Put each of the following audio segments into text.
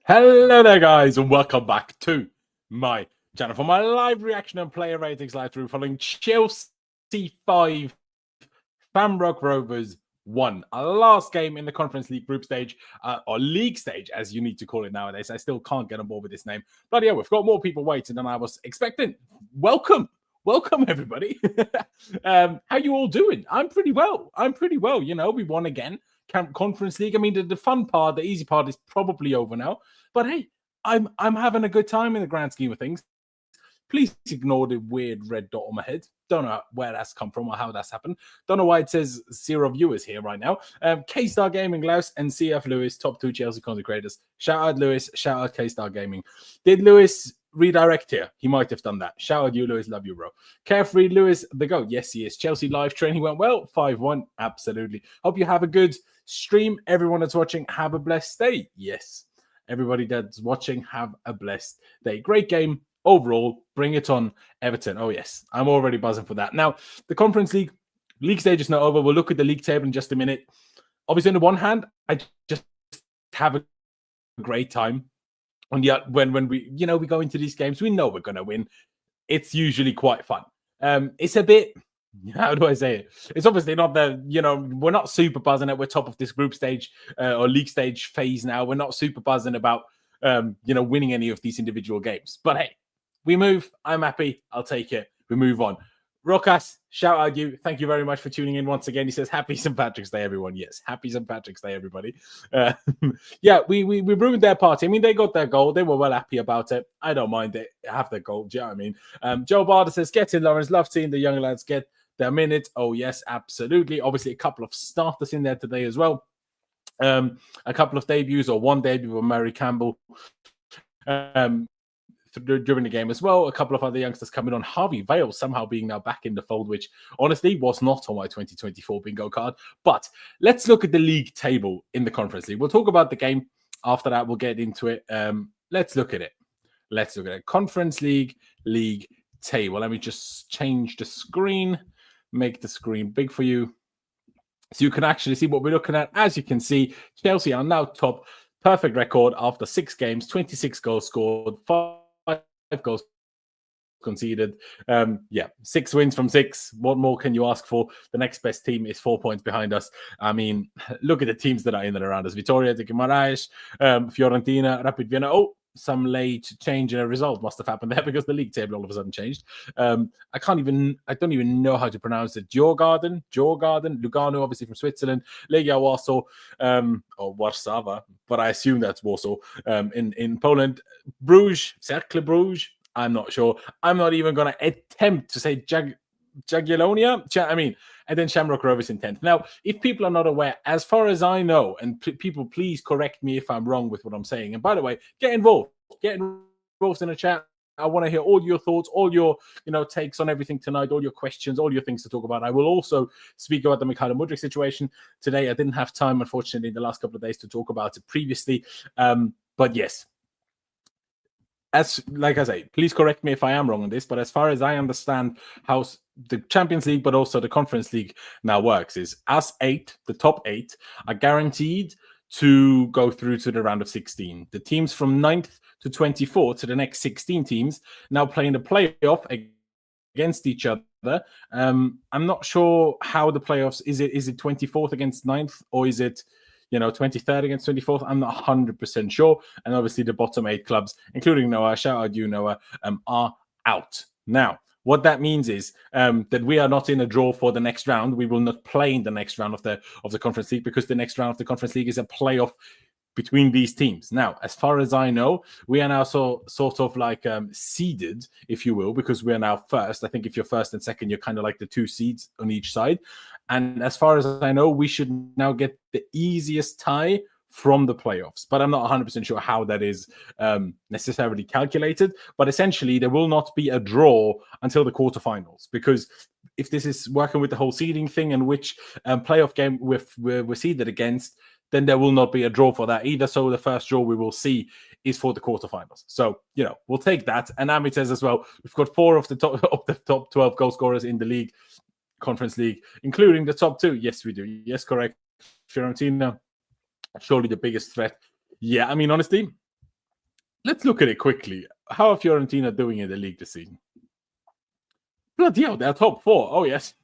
Hello there, guys, and welcome back to my channel for my live reaction and player ratings live through following Chelsea 5, Shamrock Rovers 1. Our last game in the Conference League group stage, or league stage, as you need to call it nowadays. I still can't get on board with this name. But yeah, we've got more people waiting than I was expecting. Welcome, everybody. How you all doing? I'm pretty well. You know, we won again. Conference League. I mean, the fun part, the easy part is probably over now. But hey, I'm having a good time in the grand scheme of things. Please ignore the weird red dot on my head. Don't know where that's come from or how that's happened. Don't know why it says 0 viewers here right now. K-Star Gaming, Laus, and CF Lewis, top 2 Chelsea content creators. Shout out Lewis. Shout out K-Star Gaming. Did Lewis redirect here? He might have done that. Shout out you, Lewis. Love you, bro. Carefree Lewis, the GOAT. Yes, he is. Chelsea live training went well. 5-1. Absolutely. Hope you have a good stream. Everyone that's watching, have a blessed day. Yes. Everybody that's watching, have a blessed day. Great game. Overall, bring it on, Everton. Oh, yes. I'm already buzzing for that. Now, the Conference League stage is not over. We'll look at the league table in just a minute. Obviously, on the one hand, I just have a great time. And yet, when we, we go into these games, we know we're going to win. It's usually quite fun. It's a bit, how do I say it? It's obviously not we're not super buzzing that we're top of this group stage or league stage phase now. We're not super buzzing about, winning any of these individual games. But hey, we move. I'm happy. I'll take it. We move on. Rokas, shout out you. Thank you very much for tuning in once again. He says, happy St. Patrick's Day, everyone. Yes, happy St. Patrick's Day, everybody. Yeah, we ruined their party. I mean, they got their goal. They were well happy about it. I don't mind it. Have their goal. Do you know what I mean? Joe Barder says, get in, Laurenz. Love seeing the young lads get their minutes. Oh, yes, absolutely. Obviously, a couple of starters in there today as well. A couple of debuts, or one debut for Mary Campbell. During the game as well. A couple of other youngsters coming on. Harvey Vale somehow being now back in the fold, which honestly was not on my 2024 bingo card. But let's look at the league table in the Conference League. We'll talk about the game. After that, we'll get into it. Let's look at it. Conference League table. Let me just change the screen, make the screen big for you, so you can actually see what we're looking at. As you can see, Chelsea are now top. Perfect record after 6 games, 26 goals scored, 5 goals conceded. 6 wins from 6. What more can you ask for? The next best team is 4 points behind us. I mean, look at the teams that are in and around us. Vitoria de Guimarães, Fiorentina, Rapid Vienna. Oh, some late change in a result must have happened there because the league table all of a sudden changed. I don't even know how to pronounce it. Djurgården, Lugano, obviously from Switzerland, Legia Warsaw, or Warszawa, but I assume that's Warsaw. In Poland, Bruges, Cercle Bruges. I'm not sure. I'm not even going to attempt to say Jagiellonia. And then Shamrock Rovers in 10th. Now, if people are not aware, as far as I know, and people, please correct me if I'm wrong with what I'm saying. And by the way, get involved. Get involved in the chat. I want to hear all your thoughts, all your takes on everything tonight, all your questions, all your things to talk about. I will also speak about the Mykhailo Mudryk situation today. I didn't have time, unfortunately, in the last couple of days to talk about it previously. But yes. Like I say, please correct me if I am wrong on this, but as far as I understand how the Champions League, but also the Conference League now works, is us 8, the top 8, are guaranteed to go through to the round of 16. The teams from 9th to 24th, to the next 16 teams, now playing the playoff against each other. I'm not sure how the playoffs, is it 24th against 9th, or is it 23rd against 24th. I'm not 100% sure. And obviously the bottom 8 clubs, including Noah, shout out you, Noah, are out. Now, what that means is that we are not in a draw for the next round. We will not play in the next round of the Conference League, because the next round of the Conference League is a playoff between these teams. Now, as far as I know, we are now sort of like seeded, if you will, because we are now first. I think if you're first and second, you're kind of like the 2 seeds on each side. And as far as I know, we should now get the easiest tie from the playoffs. But I'm not 100% sure how that is necessarily calculated. But essentially, there will not be a draw until the quarterfinals, because if this is working with the whole seeding thing and which playoff game we're seeded against, then there will not be a draw for that either. So the first draw we will see is for the quarterfinals. So, we'll take that. And Amit says as well, we've got 4 of the top 12 goal scorers in the league, Conference League, including the top 2. Yes, we do. Yes, correct. Fiorentina, surely the biggest threat. Yeah, I mean, honestly, let's look at it quickly. How are Fiorentina doing in the league this season? Bloody hell, they're top 4. Oh, yes.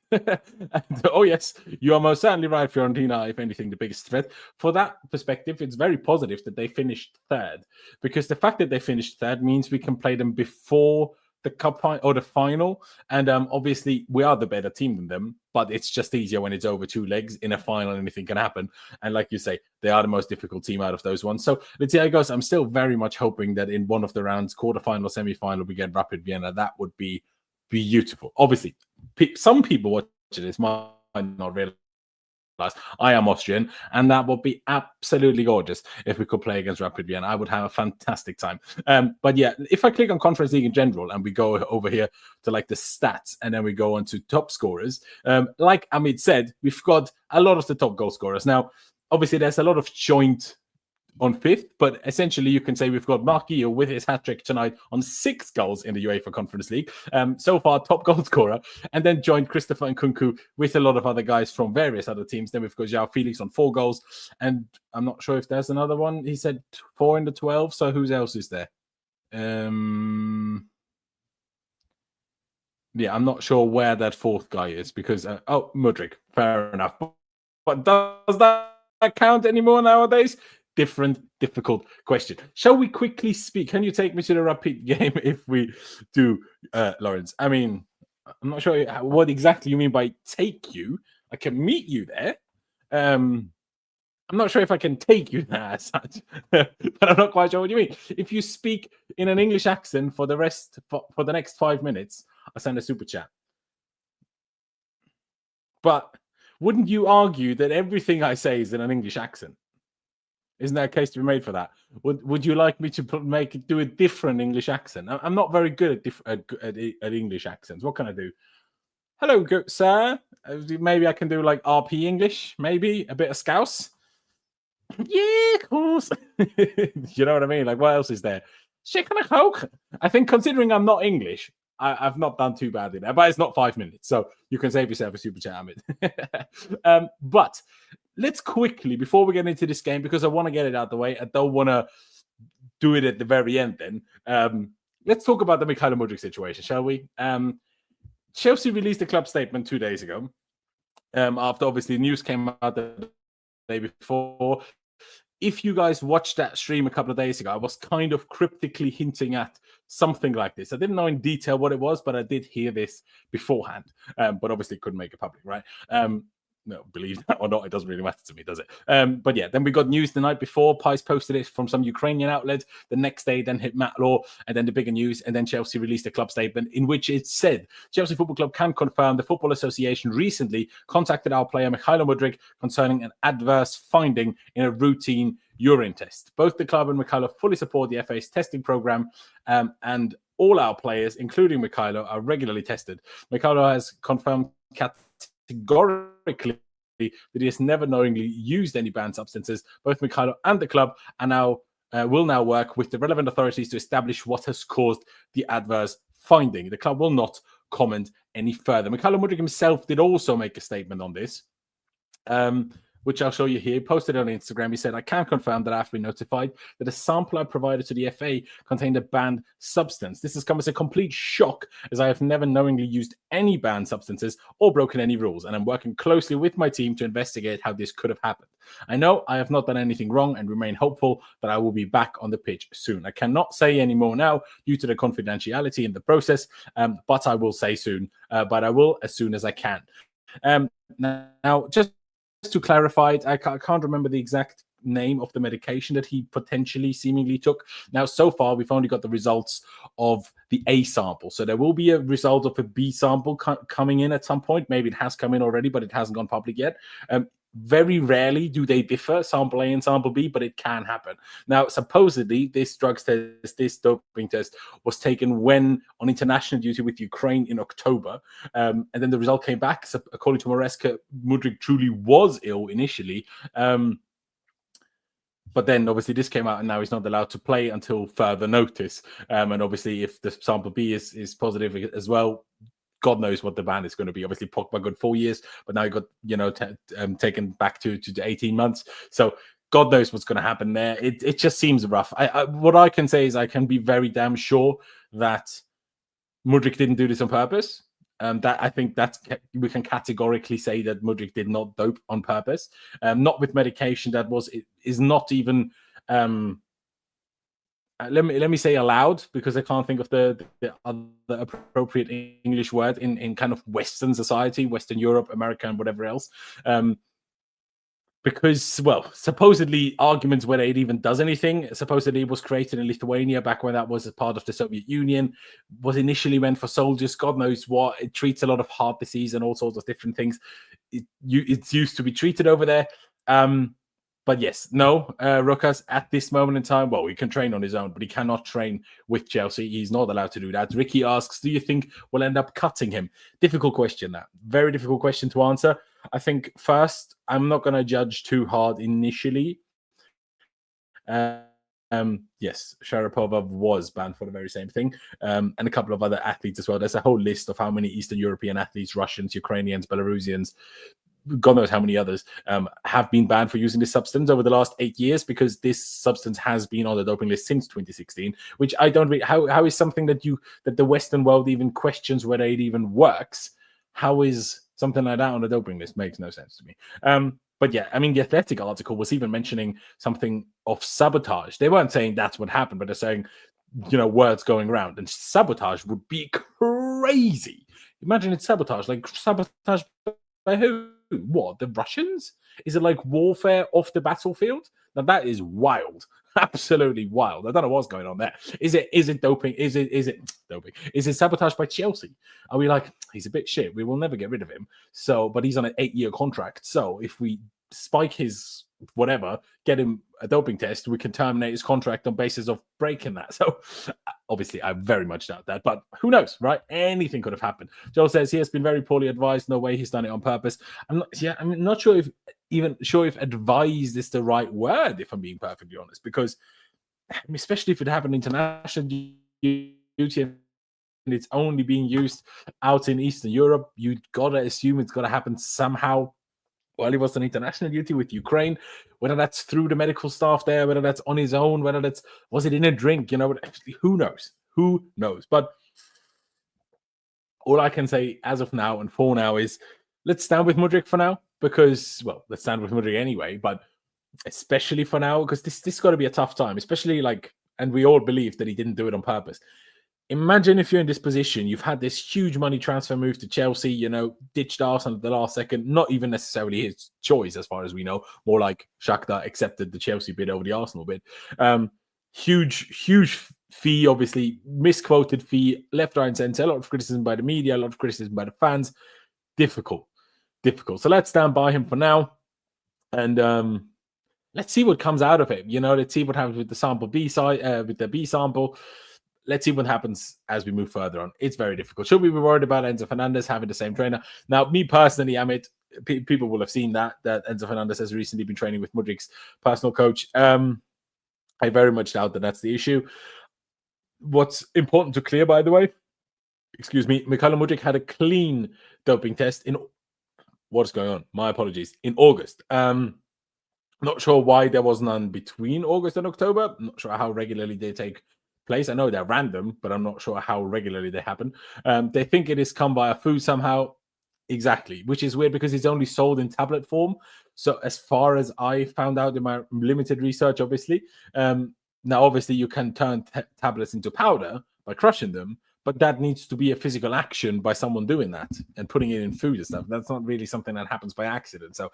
Oh, yes. You are most certainly right, Fiorentina, if anything, the biggest threat. For that perspective, it's very positive that they finished third, because the fact that they finished third means we can play them before the cup or the final. And obviously, we are the better team than them, but it's just easier when it's over 2 legs. In a final, anything can happen. And like you say, they are the most difficult team out of those ones. So let's see how it goes. I'm still very much hoping that in one of the rounds, quarterfinal, semi-final, we get Rapid Vienna. That would be beautiful. Obviously, some people watching this might not realize I am Austrian, and that would be absolutely gorgeous if we could play against Rapid Vienna. I would have a fantastic time. But yeah, if I click on Conference League in general and we go over here to like the stats, and then we go on to top scorers, like Amit said, we've got a lot of the top goal scorers. Now, obviously, there's a lot of joint on 5th, but essentially you can say we've got Marc Guiu with his hat-trick tonight on 6 goals in the UEFA Conference League. So far, top goal scorer, and then joined Christopher Nkunku with a lot of other guys from various other teams. Then we've got João Felix on 4 goals, and I'm not sure if there's another one. He said 4 in the 12, so who else is there? Yeah, I'm not sure where that 4th guy is, because, Mudryk, fair enough. But does that count anymore nowadays? Difficult question. Shall we quickly speak? Can you take me to the Rapid game if we do, Laurenz? I mean, I'm not sure what exactly you mean by take you. I can meet you there. I'm not sure if I can take you there as such, but I'm not quite sure what you mean. If you speak in an English accent for the next 5 minutes, I'll send a super chat. But wouldn't you argue that everything I say is in an English accent? Isn't there a case to be made for that? Would you like me to do a different English accent? I'm not very good at English accents. What can I do? Hello, good sir. Maybe I can do like RP English. Maybe a bit of Scouse. Yeah, of course. You know what I mean? Like, what else is there? Chicken and Coke. I think considering I'm not English, I've not done too badly there. But it's not 5 minutes, so you can save yourself a super chat, Amit. But let's quickly, before we get into this game, because I want to get it out of the way, I don't want to do it at the very end then. Let's talk about the Mykhailo Mudryk situation, shall we? Chelsea released a club statement 2 days ago, after obviously news came out the day before. If you guys watched that stream a couple of days ago, I was kind of cryptically hinting at something like this. I didn't know in detail what it was, but I did hear this beforehand. But obviously couldn't make it public, right? No, believe that or not, it doesn't really matter to me, does it? But yeah, then we got news the night before. Pys posted it from some Ukrainian outlet. The next day, then hit Matt Law, and then the bigger news. And then Chelsea released a club statement in which it said, Chelsea Football Club can confirm the Football Association recently contacted our player Mykhailo Mudryk concerning an adverse finding in a routine urine test. Both the club and Mykhailo fully support the FA's testing program, and all our players, including Mykhailo, are regularly tested. Mykhailo has confirmed categorically that he has never knowingly used any banned substances. Both Mykhailo and the club are now will now work with the relevant authorities to establish what has caused the adverse finding. The club will not comment any further. Mykhailo Mudryk himself did also make a statement on this, which I'll show you here. He posted it on Instagram. He said, I can confirm that I have been notified that a sample I provided to the FA contained a banned substance. This has come as a complete shock, as I have never knowingly used any banned substances or broken any rules, and I'm working closely with my team to investigate how this could have happened. I know I have not done anything wrong and remain hopeful that I will be back on the pitch soon. I cannot say any more now due to the confidentiality in the process, but I will say soon, but I will as soon as I can. Now, just to clarify, I can't remember the exact name of the medication that he potentially seemingly took. Now, so far, we've only got the results of the A sample. So there will be a result of a B sample coming in at some point. Maybe it has come in already, but it hasn't gone public yet. Very rarely do they differ, sample A and sample B, but it can happen. Now, supposedly, this drugs test, this doping test, was taken when on international duty with Ukraine in October. And then the result came back. So according to Maresca, Mudryk truly was ill initially. But then, obviously, this came out, and now he's not allowed to play until further notice. And obviously, if the sample B is positive as well, God knows what the ban is going to be. Obviously, Pogba got 4 years, but now he got taken back to 18 months. So God knows what's going to happen there. It just seems rough. What I can say is I can be very damn sure that Mudryk didn't do this on purpose. That I think we can categorically say that Mudryk did not dope on purpose. Not with medication that is not even. Let me say allowed, because I can't think of the other appropriate English word in kind of Western society, Western Europe, America, and whatever else. Because, well, supposedly arguments whether it even does anything. Supposedly it was created in Lithuania back when that was a part of the Soviet Union, was initially meant for soldiers, God knows what. It treats a lot of heart disease and all sorts of different things. It's used to be treated over there. But yes, no, Rukas at this moment in time, well, he can train on his own, but he cannot train with Chelsea. He's not allowed to do that. Ricky asks, do you think we'll end up cutting him? Difficult question, that. Very difficult question to answer. I think first, I'm not going to judge too hard initially. Yes, Sharapova was banned for the very same thing, and a couple of other athletes as well. There's a whole list of how many Eastern European athletes, Russians, Ukrainians, Belarusians, God knows how many others have been banned for using this substance over the last 8 years, because this substance has been on the doping list since 2016, which I don't really, how is something that the Western world even questions whether it even works? How is something like that on the doping list? Makes no sense to me. But yeah, I mean, the Athletic article was even mentioning something of sabotage. They weren't saying that's what happened, but they're saying, words going around, and sabotage would be crazy. Imagine it's sabotage, like sabotage by who? What, the Russians? Is it like warfare off the battlefield? Now that is wild. Absolutely wild. I don't know what's going on there. Is it doping? Is it doping? Is it sabotage by Chelsea? Are we like, he's a bit shit, we will never get rid of him, but he's on an 8-year contract, so if we spike his whatever, get him a doping test, we can terminate his contract on basis of breaking that. So obviously I very much doubt that, but who knows, right? Anything could have happened. Joel says he has been very poorly advised. No way he's done it on purpose. I'm not sure if advised is the right word, if I'm being perfectly honest, because especially if it happened international duty and it's only being used out in Eastern Europe, you gotta assume it's gotta happen somehow. Well, he was on international duty with Ukraine, whether that's through the medical staff there, whether that's on his own, was it in a drink, who knows? Who knows? But all I can say as of now and for now is let's stand with Mudryk for now, because, well, let's stand with Mudryk anyway, but especially for now, because this got to be a tough time, especially and we all believe that he didn't do it on purpose. Imagine if you're in this position, you've had this huge money transfer move to Chelsea, ditched Arsenal at the last second, not even necessarily his choice as far as we know, more like Shakhtar accepted the Chelsea bid over the Arsenal bid. Huge fee, obviously, misquoted fee, left, right, and centre, a lot of criticism by the media, a lot of criticism by the fans. Difficult. So let's stand by him for now, and let's see what comes out of it. Let's see what happens with the sample B side, with the B sample. Let's see what happens as we move further on. It's very difficult. Should we be worried about Enzo Fernandez having the same trainer? Now, me personally, people will have seen that Enzo Fernandez has recently been training with Mudryk's personal coach. I very much doubt that that's the issue. What's important to clear, by the way, Mykhailo Mudryk had a clean doping test in... What's going on? My apologies. In August. Not sure why there was none between August and October. Not sure how regularly they take place. I know they're random, but I'm not sure how regularly they happen. They think it has come via food somehow. Exactly, which is weird because it's only sold in tablet form. So as far as I found out in my limited research, obviously, now obviously you can turn tablets into powder by crushing them, but that needs to be a physical action by someone doing that and putting it in food and stuff. That's not really something that happens by accident. So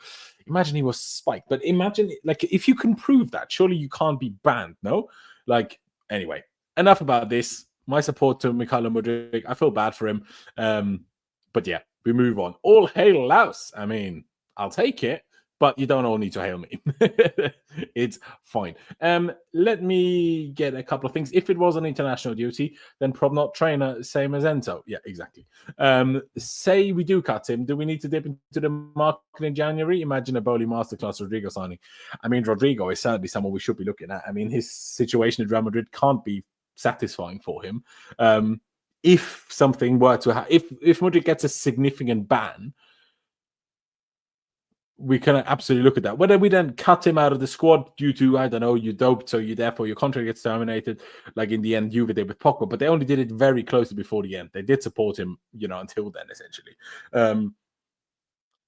imagine he was spiked, but imagine if you can prove that, surely you can't be banned, no? Anyway. Enough about this. My support to Mykhailo Mudryk. I feel bad for him. But yeah, we move on. All hail Laos. I mean, I'll take it, but you don't all need to hail me. It's fine. Let me get a couple of things. If it was on international duty, then prob not trainer, same as Enzo. Yeah, exactly. Say we do cut him. Do we need to dip into the market in January? Imagine a Bowley Masterclass Rodrigo signing. I mean, Rodrigo is certainly someone we should be looking at. I mean, his situation at Real Madrid can't be satisfying for him. If something were to happen, if Mudryk gets a significant ban, we can absolutely look at that. Whether we then cut him out of the squad due to, I don't know, you doped, so you therefore your contract gets terminated, like in the end Juve did with Pogba, but they only did it very closely before the end. They did support him, until then, essentially.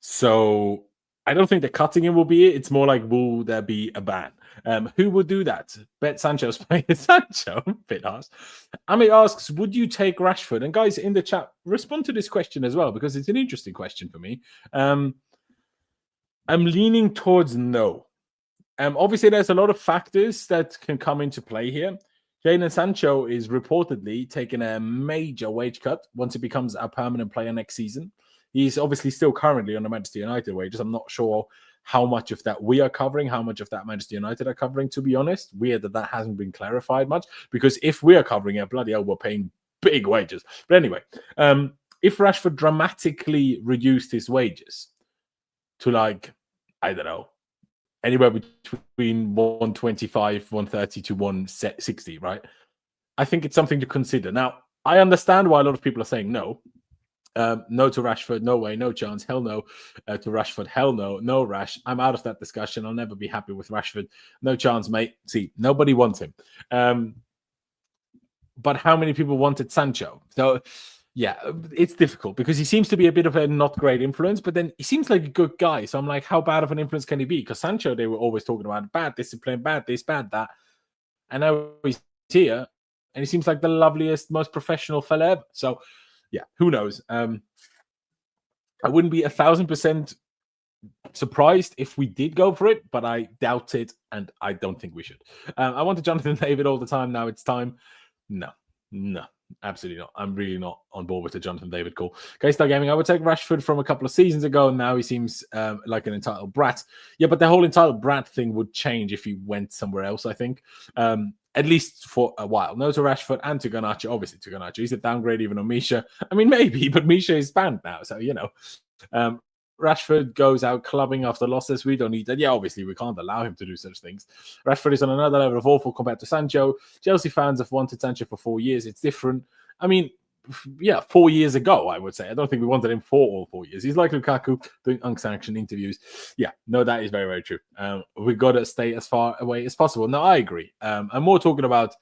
So I don't think the cutting him will be it. It's more like, will there be a ban? Who would do that? Bet Sancho's playing Sancho. Bit harsh. Amit asks, would you take Rashford? And guys in the chat, respond to this question as well, because it's an interesting question for me. I'm leaning towards no. Obviously, there's a lot of factors that can come into play here. Jadon Sancho is reportedly taking a major wage cut once he becomes a permanent player next season. He's obviously still currently on the Manchester United wages. I'm not sure how much of that we are covering, how much of that Manchester United are covering, to be honest. Weird that hasn't been clarified much, because if we are covering it, bloody hell, we're paying big wages. But anyway, if Rashford dramatically reduced his wages to, like, I don't know, anywhere between 125, 130 to 160, right? I think it's something to consider. Now, I understand why a lot of people are saying no. No to Rashford, no way, no chance, hell no. To Rashford, hell no, no Rash. I'm out of that discussion. I'll never be happy with Rashford. No chance, mate. See, nobody wants him. But how many people wanted Sancho? So, yeah, it's difficult because he seems to be a bit of a not great influence, but then he seems like a good guy. So I'm like, how bad of an influence can he be? Because Sancho, they were always talking about bad discipline, bad this, bad that. And now he's here, and he seems like the loveliest, most professional fella ever. So, yeah, who knows? I wouldn't be 1,000% surprised if we did go for it, but I doubt it, and I don't think we should. I wanted Jonathan David all the time. Now it's time. No, absolutely not. I'm really not on board with the Jonathan David call. K-Star Gaming, I would take Rashford from a couple of seasons ago, and now he seems like an entitled brat. Yeah, but the whole entitled brat thing would change if he went somewhere else, I think. At least for a while. No to Rashford and to Garnacho. Obviously to Garnacho. He's a downgrade even on Misha. I mean, maybe, but Misha is banned now. So, Rashford goes out clubbing after losses. We don't need that. Yeah, obviously, we can't allow him to do such things. Rashford is on another level of awful compared to Sancho. Chelsea fans have wanted Sancho for 4 years. It's different. I mean, yeah, 4 years ago, I would say. I don't think we wanted him for all 4 years. He's like Lukaku doing unsanctioned interviews. Yeah, no, that is very, very true. We've got to stay as far away as possible. No, I agree. I'm more talking about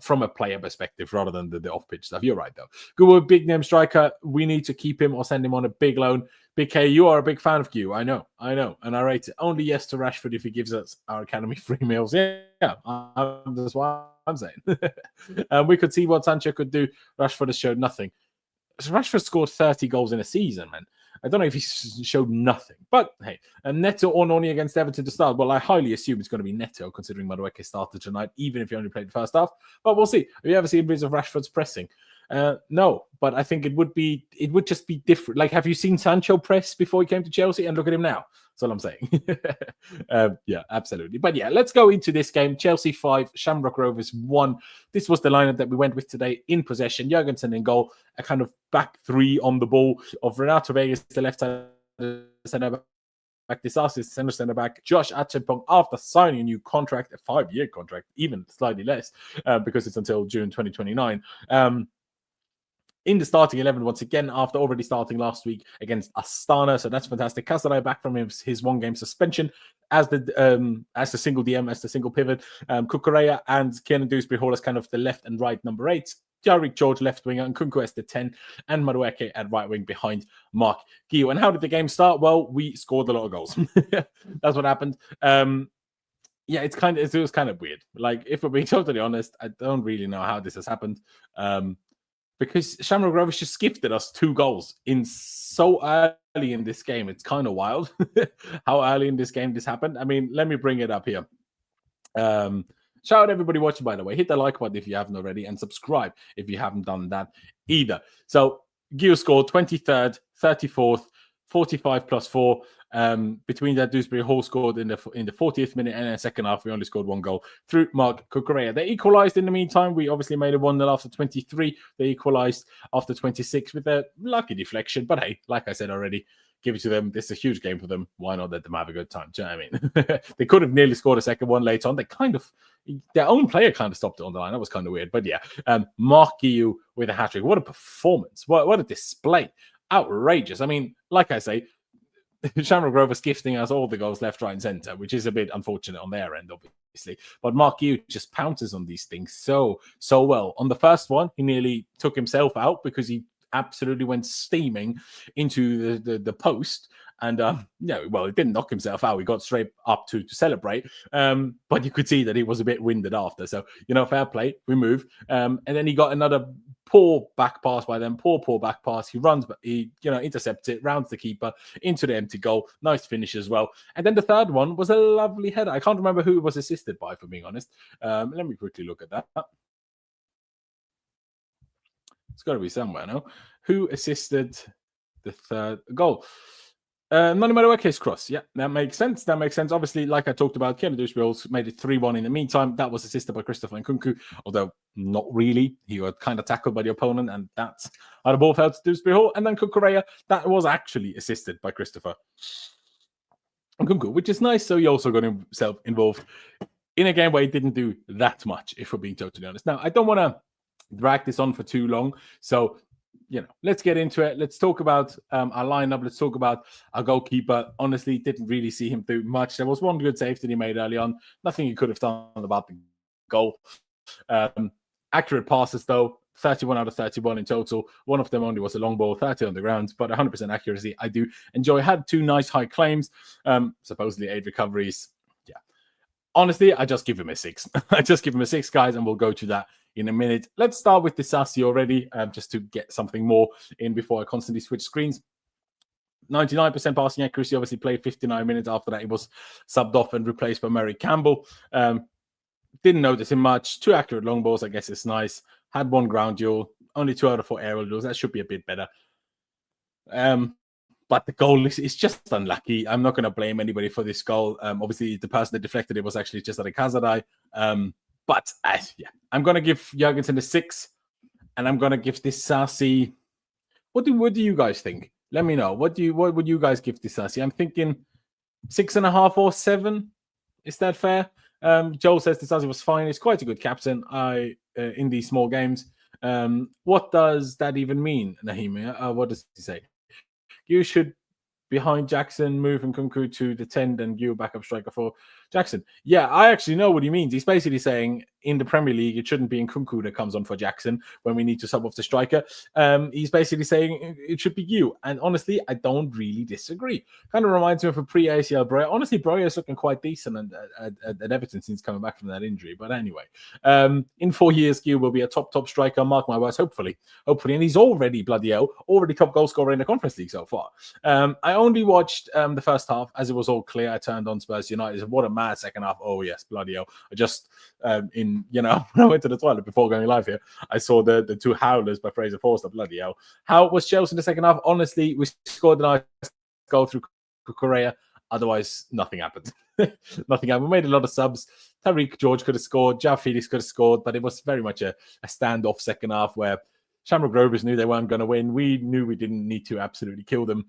from a player perspective rather than the off-pitch stuff. You're right, though. Good big name striker. We need to keep him or send him on a big loan. Big K, you are a big fan of Guiu. I know. And I rate it. Only yes to Rashford if he gives us our academy free meals. Yeah, that's what I'm saying. We could see what Sancho could do. Rashford has showed nothing. So Rashford scored 30 goals in a season, man. I don't know if he showed nothing. But, hey, Neto or Noni against Everton to start. Well, I highly assume it's going to be Neto, considering Madueke started tonight, even if he only played the first half. But we'll see. Have you ever seen videos of Rashford's pressing? No, but I think it would just be different. Like, have you seen Sancho press before he came to Chelsea? And look at him now. That's all I'm saying. Yeah, absolutely. But yeah, let's go into this game. Chelsea 5, Shamrock Rovers 1. This was the lineup that we went with today in possession. Jurgensen in goal, a kind of back three on the ball of Renato Vegas, the left side centre back, Disastis, centre back, Josh Acheampong, after signing a new contract, a 5-year contract, even slightly less, because it's until June 2029. In the starting 11 once again, after already starting last week against Astana. So that's fantastic. Castelli back from his 1-game suspension as the single DM, as the single pivot. Cucurella and Kiernan Dewsbury-Hall as kind of the left and right number 8. Jarek George left winger and Nkunku as the 10, and Madueke at right wing behind Marc Guiu. And how did the game start? Well, we scored a lot of goals. That's what happened. Yeah, it was kind of weird. Like, if we're being totally honest, I don't really know how this has happened. Because Shamrock Rovers just gifted us 2 goals in so early in this game. It's kind of wild how early in this game this happened. I mean, let me bring it up here. Shout out everybody watching, by the way. Hit the like button if you haven't already, and subscribe if you haven't done that either. So, Guiu scored 23rd, 34th, 45 plus 4. Between that, Dewsbury-Hall scored in the 40th minute, and in the second half, we only scored 1 goal through Marc Cucurella. They equalised in the meantime. We obviously made it 1-0 after 23. They equalised after 26 with a lucky deflection. But hey, like I said already, give it to them. This is a huge game for them. Why not let them have a good time? Do you know what I mean? They could have nearly scored a second one later on. Their own player kind of stopped it on the line. That was kind of weird. But yeah, Marc Guiu with a hat-trick. What a performance. What a display. Outrageous. I mean, like I say, Shamrock Rovers gifting us all the goals left, right, and centre, which is a bit unfortunate on their end, obviously. But Marc Guiu just pounces on these things so well. On the first one, he nearly took himself out because he absolutely went steaming into the post. And well, he didn't knock himself out. He got straight up to celebrate. But you could see that he was a bit winded after. So, fair play. We move. And then he got another poor back pass by them. Poor back pass. He runs, but he, intercepts it, rounds the keeper into the empty goal. Nice finish as well. And then the third one was a lovely header. I can't remember who it was assisted by, for being honest. Let me quickly look at that. It's got to be somewhere, no? Who assisted the third goal? None matter what case cross. Yeah, that makes sense. Obviously, like I talked about, Kiernan Dewsbury-Hall made it 3-1 in the meantime. That was assisted by Christopher Nkunku, although not really. He got kind of tackled by the opponent, and that's how the ball fell to Dewsbury-Hall. And then Cucurella, that was actually assisted by Christopher Nkunku, which is nice. So he also got himself involved in a game where he didn't do that much, if we're being totally honest. Now, I don't want to drag this on for too long, so let's get into it. Let's talk about our lineup. Let's talk about our goalkeeper. Honestly, didn't really see him do much. There was one good save that he made early on. Nothing he could have done about the goal. Accurate passes, though. 31 out of 31 in total. One of them only was a long ball, 30 on the ground, but 100% accuracy. I do enjoy. Had 2 nice high claims. Supposedly 8 recoveries. Yeah. Honestly, I just give him a 6. I just give him a 6, guys, and we'll go to that in a minute. Let's start with Disasi already, just to get something more in before I constantly switch screens. 99% passing accuracy, obviously played 59 minutes. After that, he was subbed off and replaced by Mary Campbell. Didn't notice him much. 2 accurate long balls, I guess it's nice. Had 1 ground duel, only 2 out of 4 aerial duels. That should be a bit better. But the goal is just unlucky. I'm not going to blame anybody for this goal. Obviously, the person that deflected it was actually just at a Kazadai. But I'm going to give Jurgensen a 6, and I'm going to give Disasi. What do you guys think? Let me know. What would you guys give Disasi? I'm thinking 6.5 or 7. Is that fair? Joel says Disasi was fine. He's quite a good captain. In these small games. What does that even mean, Nahim? What does he say? You should behind Jackson, move Nkunku to the 10 and Guiu backup striker for Jackson. Yeah, I actually know what he means. He's basically saying in the Premier League, it shouldn't be Nkunku that comes on for Jackson when we need to sub off the striker. He's basically saying it should be Guiu. And honestly, I don't really disagree. Kind of reminds me of a pre-ACL Broja. Honestly, Broja is looking quite decent at Everton since coming back from that injury. But anyway, in 4 years, Guiu will be a top striker. Mark my words, hopefully. And he's already, bloody hell, already top goal scorer in the Conference League so far. I only watched the first half as it was all clear. I turned on Spurs United. What a mad second half. Oh, yes, bloody hell. I just, when I went to the toilet before going live here, I saw the 2 howlers by Fraser Forster. Bloody hell. How was Chelsea in the second half? Honestly, we scored a nice goal through Cucurella. Otherwise, nothing happened. Nothing happened. We made a lot of subs. Tariq George could have scored. João Felix could have scored, but it was very much a standoff second half where Shamrock Rovers knew they weren't going to win. We knew we didn't need to absolutely kill them.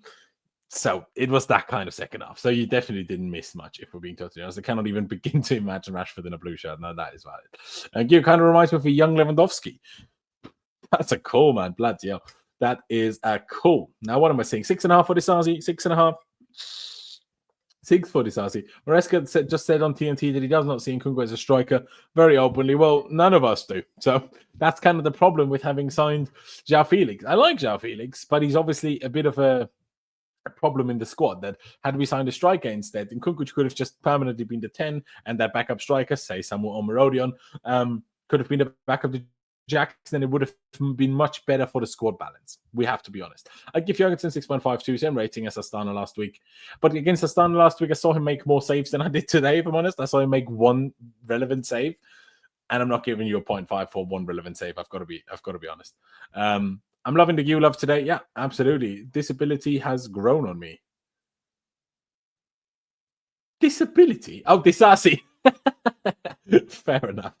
So it was that kind of second half. So you definitely didn't miss much, if we're being totally honest. I cannot even begin to imagine Rashford in a blue shirt. No, that is valid. And Guiu kind of reminds me of a young Lewandowski. That's a cool, man. Bloody hell. That is a cool. Now, what am I saying? 6.5 for Disasi. 6.5. 6 for Disasi. Maresca just said on TNT that he does not see Nkunku as a striker very openly. Well, none of us do. So that's kind of the problem with having signed João Felix. I like João Felix, but he's obviously a bit of a problem in the squad. That had we signed a striker instead, Nkunku could have just permanently been the 10, and that backup striker, say Samuel Omerodion, could have been the backup to Jackson. It would have been much better for the squad balance. We have to be honest. I'd give Jurgensen 6.52, same rating as Astana last week. But against Astana last week, I saw him make more saves than I did today, if I'm honest. I saw him make 1 relevant save, and I'm not giving you a 0.5 for 1 relevant save. I've got to be honest. I'm loving the Guiu love today. Yeah, absolutely. Disability has grown on me. Disability? Oh, Disasi. Fair enough.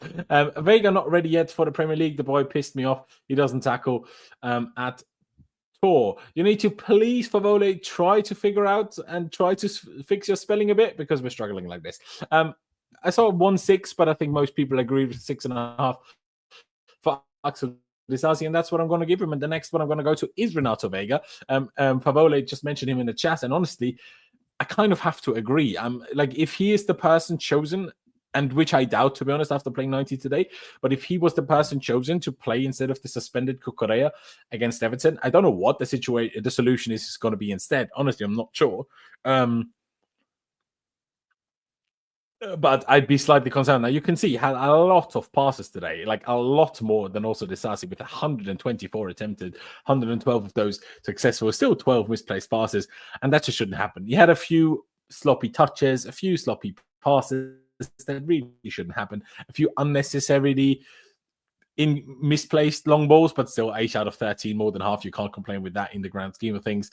Vega not ready yet for the Premier League. The boy pissed me off. He doesn't tackle at all. You need to please, Favole, try to figure out and try to fix your spelling a bit, because we're struggling like this. I saw 1.6, but I think most people agree with 6.5 for Axel Disasi, and that's what I'm going to give him. And the next one I'm going to go to is Renato Vega. Favole just mentioned him in the chat, and honestly, I kind of have to agree. I'm like, if he is the person chosen, and which I doubt, to be honest, after playing 90 today, but if he was the person chosen to play instead of the suspended Cucurella against Everton, I don't know what the solution is going to be instead. Honestly, I'm not sure. But I'd be slightly concerned. Now, you can see he had a lot of passes today, like a lot more than also Disasi, with 124 attempted, 112 of those successful, still 12 misplaced passes, and that just shouldn't happen. He had a few sloppy touches, a few sloppy passes that really shouldn't happen, a few unnecessarily misplaced long balls, but still 8 out of 13, more than half. You can't complain with that in the grand scheme of things.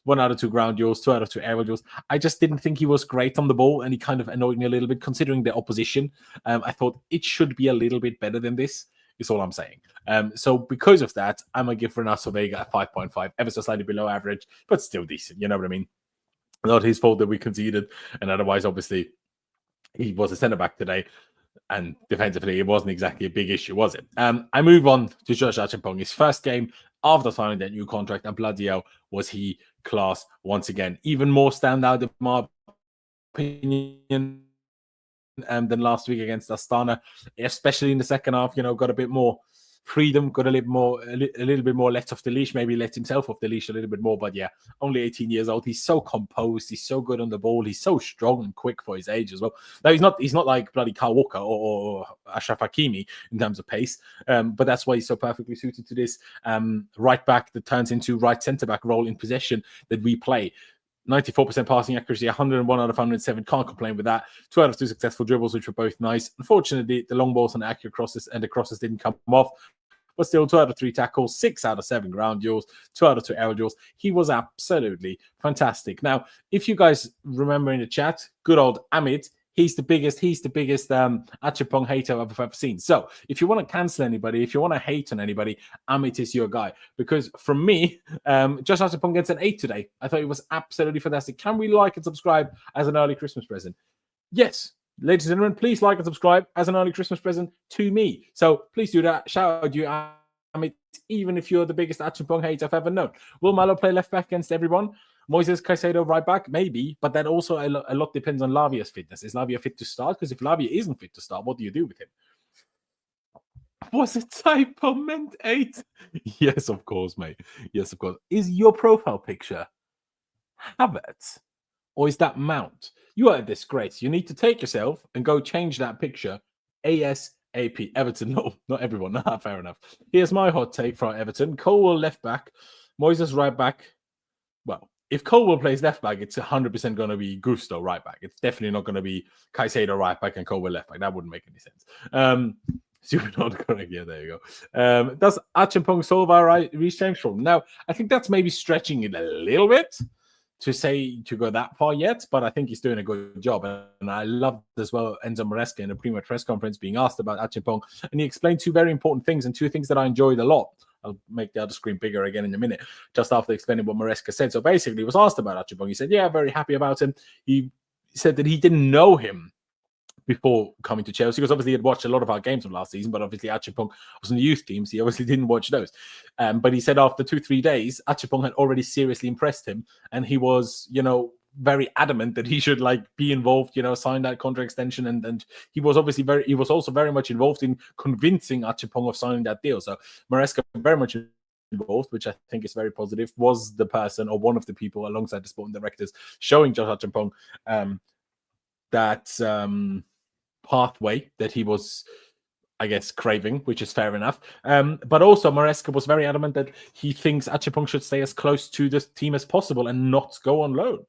1 out of 2 ground duels, 2 out of 2 aerial duels. I just didn't think he was great on the ball, and he kind of annoyed me a little bit considering the opposition. I thought it should be a little bit better than this, is all I'm saying. So because of that, I'm going to give Renato Vega a 5.5, ever so slightly below average, but still decent. You know what I mean? Not his fault that we conceded, and otherwise, obviously, he was a centre-back today, and defensively, it wasn't exactly a big issue, was it? I move on to Josh Acheampong. His first game after signing that new contract, and bloody hell, was he class once again. Even more standout, in my opinion, than last week against Astana, especially in the second half. You know, got a bit more freedom, got a little bit more let off the leash, maybe let himself off the leash a little bit more. But yeah, only 18 years old. He's so composed. He's so good on the ball. He's so strong and quick for his age as well. Now, he's not like bloody Kyle Walker or Ashraf Hakimi in terms of pace, but that's why he's so perfectly suited to this right back that turns into right centre back role in possession that we play. 94% passing accuracy, 101 out of 107. Can't complain with that. 2 out of 2 successful dribbles, which were both nice. Unfortunately, the long balls and accurate crosses didn't come off. But still, 2 out of 3 tackles, 6 out of 7 ground duels, 2 out of 2 aerial duels. He was absolutely fantastic. Now, if you guys remember in the chat, good old Amit, he's the biggest Acheampong hater I've ever seen. So if you want to cancel anybody, if you want to hate on anybody, Amit is your guy. Because from me, Josh Acheampong gets an 8 today. I thought it was absolutely fantastic. Can we like and subscribe as an early Christmas present? Yes. Ladies and gentlemen, please like and subscribe as an early Christmas present to me. So please do that. Shout out to you, Amit, even if you're the biggest Acheampong hater I've ever known. Will Malo play left back against everyone? Moises Caicedo right back? Maybe, but that also a lot depends on Lavia's fitness. Is Lavia fit to start? Because if Lavia isn't fit to start, what do you do with him? Was it typo meant 8? Yes, of course, mate. Yes, of course. Is your profile picture Havertz? Or is that Mount? You are a disgrace. You need to take yourself and go change that picture ASAP. Everton, no, not everyone. Fair enough. Here's my hot take for Everton. Colwell left back, Moises right back. Well, if Colwell plays left back, it's 100% going to be Gusto right back. It's definitely not going to be Caicedo right back and Colwell left back. That wouldn't make any sense. Super not correct. Yeah, there you go. Does Acheampong solve our Reece James problem? Now, I think that's maybe stretching it a little bit to go that far yet, but I think he's doing a good job. And I loved as well Enzo Maresca in a pre-match press conference being asked about Acheampong, and he explained 2 very important things and 2 things that I enjoyed a lot. I'll make the other screen bigger again in a minute, just after explaining what Maresca said. So basically, he was asked about Acheampong. He said, yeah, very happy about him. He said that he didn't know him before coming to Chelsea, because obviously he had watched a lot of our games from last season, but obviously Acheampong was in the youth teams. He obviously didn't watch those. But he said after 2-3 days, Acheampong had already seriously impressed him, and he was, very adamant that he should be involved, sign that contract extension. And he was obviously he was also very much involved in convincing Acheampong of signing that deal. So Maresca very much involved, which I think is very positive, was the person or one of the people alongside the sporting directors showing Josh Acheampong that pathway that he was, I guess, craving, which is fair enough. But also Maresca was very adamant that he thinks Acheampong should stay as close to the team as possible and not go on loan.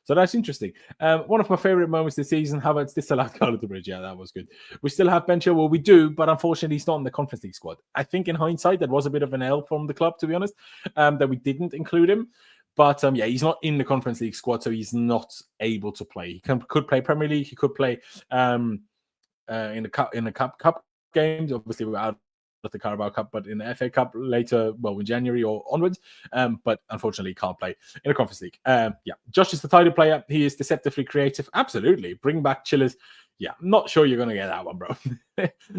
So that's interesting. One of my favorite moments this season, how about disallowed Carlo de Bridge? Yeah, that was good. We still have Ben Chilwell. We do, but unfortunately, he's not in the Conference League squad. I think in hindsight, that was a bit of an L from the club, to be honest, that we didn't include him. But yeah, he's not in the Conference League squad, so he's not able to play. He could play Premier League. He could play in the cup games. Obviously, we're out of the Carabao Cup, but in the FA Cup later, in January or onwards. But unfortunately, he can't play in the Conference League. Yeah, Josh is the title player. He is deceptively creative. Absolutely. Bring back Chillers. Yeah, not sure you're going to get that one, bro.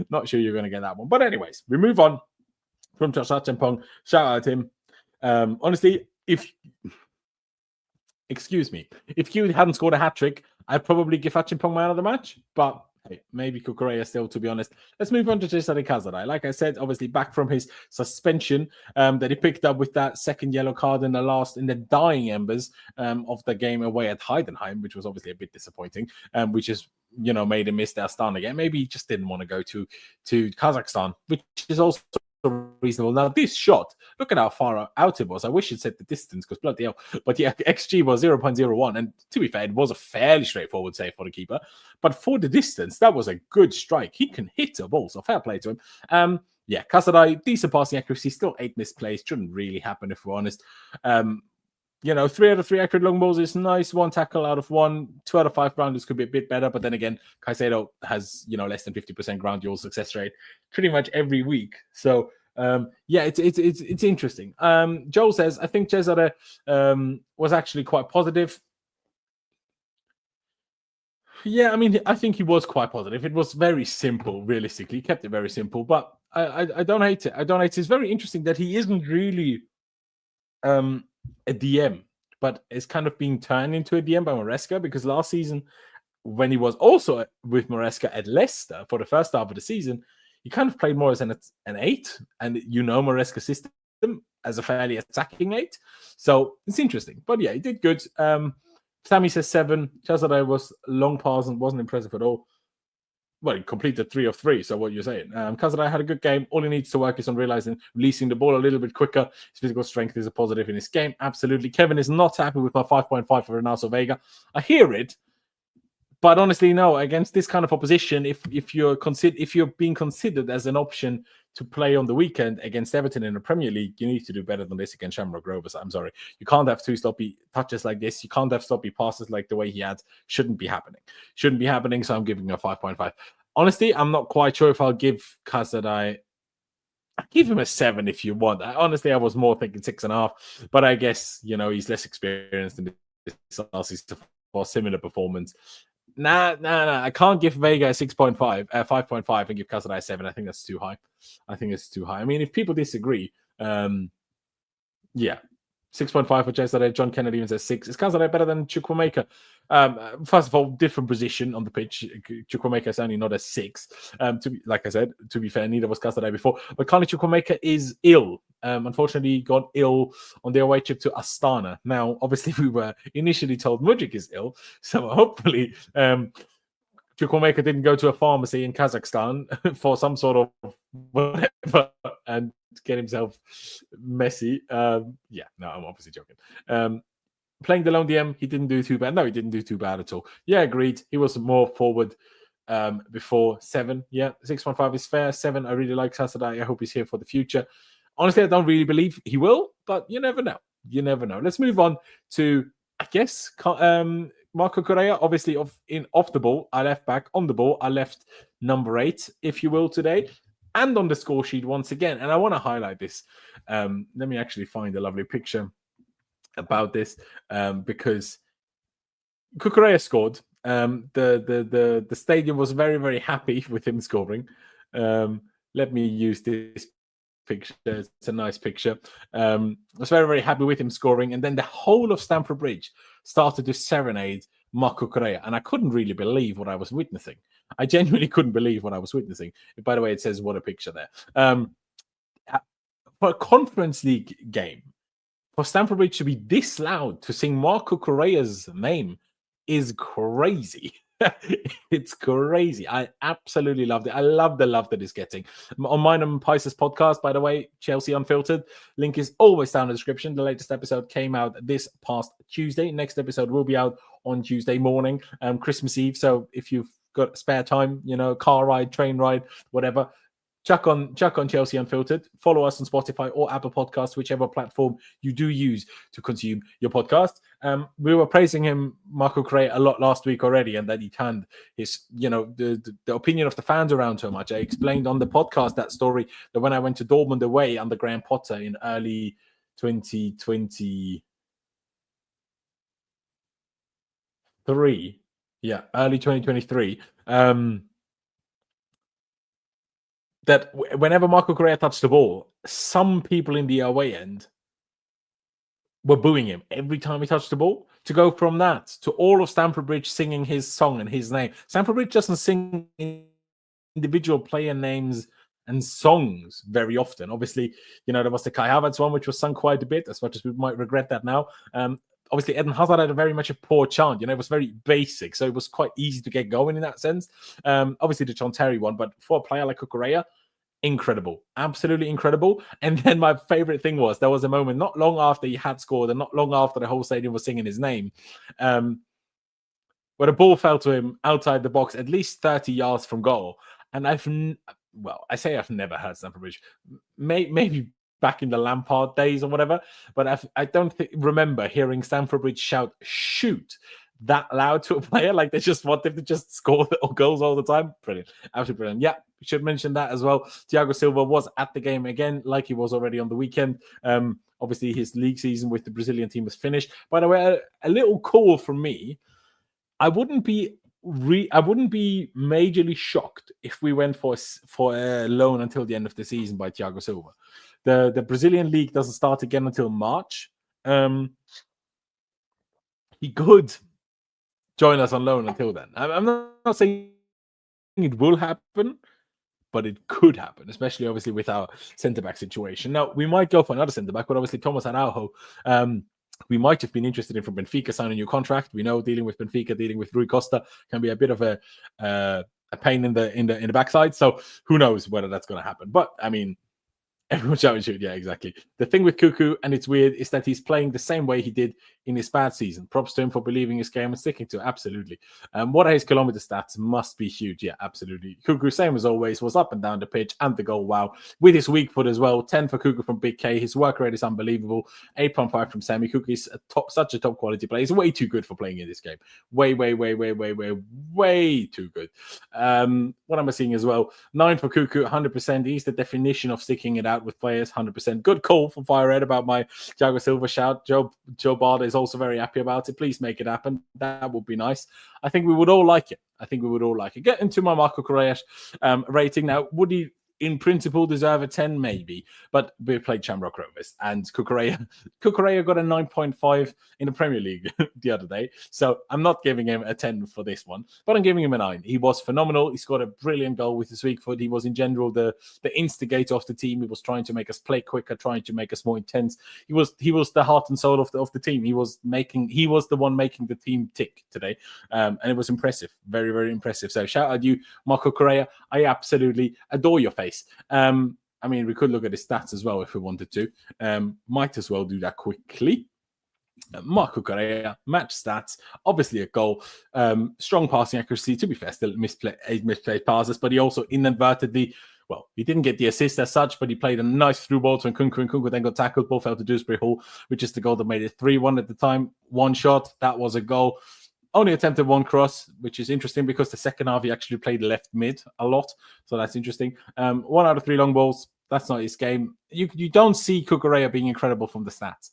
Not sure you're going to get that one. But anyways, we move on from Josh Acheampong. Shout out to him. Honestly, Excuse me. If Guiu hadn't scored a hat-trick, I'd probably give Achimpong man of the match. But hey, maybe Cucurella still, to be honest. Let's move on to Cesare Casadei. Like I said, obviously back from his suspension that he picked up with that second yellow card in the dying embers of the game away at Heidenheim, which was obviously a bit disappointing, which is made him miss the Astana game. Maybe he just didn't want to go to Kazakhstan, which is also reasonable. Now, this shot, look at how far out it was. I wish it said the distance because bloody hell. But yeah, XG was 0.01. And to be fair, it was a fairly straightforward save for the keeper. But for the distance, that was a good strike. He can hit a ball, so fair play to him. Yeah, Casadei, decent passing accuracy, still 8 missed plays. Shouldn't really happen if we're honest. 3 out of 3 accurate long balls is nice. 1 tackle out of 1. 2 out of 5 grounders could be a bit better. But then again, Caicedo has, less than 50% ground duel success rate pretty much every week. So, it's interesting. Joel says, I think Cesare was actually quite positive. Yeah, I mean, I think he was quite positive. It was very simple, realistically. He kept it very simple. But I don't hate it. It's very interesting that he isn't really a DM, but it's kind of being turned into a DM by Maresca, because last season, when he was also with Maresca at Leicester for the first half of the season, he kind of played more as an 8, and Maresca's system as a fairly attacking 8. So it's interesting. But yeah, he did good. Sammy says 7. Casadei was long pass and wasn't impressive at all. Well, he completed 3 of 3, so what you're saying. Casadei had a good game. All he needs to work is on releasing the ball a little bit quicker. His physical strength is a positive in his game. Absolutely. Kevin is not happy with my 5.5 for Renato Vega. I hear it, but honestly, no. Against this kind of opposition, if you're being considered as an option to play on the weekend against Everton in the Premier League, you need to do better than this against Shamrock Rovers. I'm sorry. You can't have 2 sloppy touches like this. You can't have sloppy passes like the way he had. Shouldn't be happening. So I'm giving him a 5.5. Honestly, I'm not quite sure if I'll give Casadei. I'll give him a 7 if you want. Honestly, I was more thinking 6.5, but I guess, he's less experienced in this last season for a similar performance. Nah. I can't give Vega a 5.5, and give Casadei a 7. I think that's too high. I mean, if people disagree, yeah. 6.5 for Cesare. John Kennedy even says 6. Is Casadei better than Chukwuemeka? First of all, different position on the pitch. Chukwuemeka is only not a 6. Like I said, to be fair, neither was Casadei before. But Carly Chukwuemeka is ill. Unfortunately, he got ill on the away trip to Astana. Now, obviously, we were initially told Mudryk is ill. So hopefully, Chukwuemeka didn't go to a pharmacy in Kazakhstan for some sort of whatever and get himself messy. I'm obviously joking. Playing the lone DM, he didn't do too bad. No, he didn't do too bad at all. Yeah, agreed. He was more forward before. 7. Yeah, 6.5 is fair. 7, I really like Casadei. I hope he's here for the future. Honestly, I don't really believe he will, but you never know. Let's move on to, I guess, Marco Cucurella, obviously off the ball, I left back. On the ball, I left number 8, if you will, today. And on the score sheet once again. And I want to highlight this. Let me actually find a lovely picture about this, because Cucurella scored. The stadium was very, very happy with him scoring. Let me use this picture. It's a nice picture. I was very, very happy with him scoring. And then the whole of Stamford Bridge started to serenade Marc Cucurella, and I couldn't really believe what I was witnessing. I genuinely couldn't believe what I was witnessing. By the way, it says what a picture there. For a Conference League game, for Stamford Bridge to be this loud to sing Marc Cucurella's name is crazy. It's crazy. I absolutely loved it. I love the love that it's getting. On mine and Pice's podcast, by the way, Chelsea Unfiltered, link is always down in the description. The latest episode came out this past Tuesday. Next episode will be out on Tuesday morning, Christmas Eve. So if you've got spare time, car ride, train ride, whatever, chuck on Chelsea Unfiltered. Follow us on Spotify or Apple Podcasts, whichever platform you do use to consume your podcast. We were praising him, Marco Cucurella, a lot last week already, and that he turned his, the opinion of the fans around so much. I explained on the podcast that story that when I went to Dortmund away under Graham Potter in early 2023. Yeah, early 2023. That whenever Marco Cucurella touched the ball, some people in the away end were booing him every time he touched the ball. To go from that to all of Stamford Bridge singing his song and his name. Stamford Bridge doesn't sing individual player names and songs very often. Obviously, there was the Kai Havertz one, which was sung quite a bit, as much as we might regret that now. Obviously, Eden Hazard had very much a poor chant. It was very basic, so it was quite easy to get going in that sense. Obviously, the John Terry one, but for a player like Cucurella, incredible, absolutely incredible. And then my favorite thing was there was a moment not long after he had scored and not long after the whole stadium was singing his name, where the ball fell to him outside the box, at least 30 yards from goal. And I've never heard Stamford Bridge. Maybe back in the Lampard days or whatever, but I don't remember hearing Stamford Bridge shout "shoot" that loud to a player. Like they just want them to just score goals all the time. Brilliant, absolutely brilliant. Yeah, we should mention that as well. Thiago Silva was at the game again, like he was already on the weekend. Obviously, his league season with the Brazilian team was finished. By the way, a little call from me. I wouldn't be majorly shocked if we went for a loan until the end of the season by Thiago Silva. The Brazilian league doesn't start again until March. He could join us on loan until then. I'm not saying it will happen, but it could happen, especially obviously with our centre-back situation. Now, we might go for another centre-back, but obviously Thomas Araujo, we might have been interested in from Benfica signing a new contract. We know dealing with Benfica, dealing with Rui Costa can be a bit of a pain in the backside. So who knows whether that's going to happen. But, I mean, everyone shout and shoot. Yeah, exactly. The thing with Cuckoo, and it's weird, is that he's playing the same way he did in his bad season. Props to him for believing his game and sticking to it. Absolutely. What are his kilometer stats? Must be huge. Yeah, absolutely. Cuckoo, same as always, was up and down the pitch and the goal. Wow. With his weak foot as well. 10 for Cuckoo from Big K. His work rate is unbelievable. 8.5 from Sammy. Cuckoo is such a top quality player. He's way too good for playing in this game. Way too good. What am I seeing as well? 9 for Cuckoo, 100%. He's the definition of sticking it out with players, 100%. Good call from Firehead about my Thiago Silva shout. Joe Barda is also very happy about it. Please make it happen. That would be nice. I think we would all like it. Get into my Marco Cucurella rating now. Would he in principle deserve a 10? Maybe, but we played Shamrock Rovers and Cucurella got a 9.5 in the Premier League the other day, so I'm not giving him a 10 for this one, but I'm giving him a 9. He was phenomenal. He scored a brilliant goal with his weak foot. He was in general the instigator of the team. He was trying to make us play quicker, trying to make us more intense. He was the heart and soul of the team. He was the one making the team tick today, and it was impressive, very, very impressive. So shout out you, Marco Cucurella. I absolutely adore your face. I mean, we could look at his stats as well if we wanted to. Might as well do that quickly. Marco Cucurella, match stats, obviously a goal, strong passing accuracy. To be fair, still misplayed passes, but he also inadvertently, well, he didn't get the assist as such, but he played a nice through ball to Nkunku. Nkunku then got tackled, ball fell to Dewsbury-Hall, which is the goal that made it 3-1 at the time. One shot, that was a goal. Only attempted one cross, which is interesting because the second half he actually played left mid a lot. So that's interesting. 1 out of 3 long balls. That's not his game. You don't see Cucurella being incredible from the stats.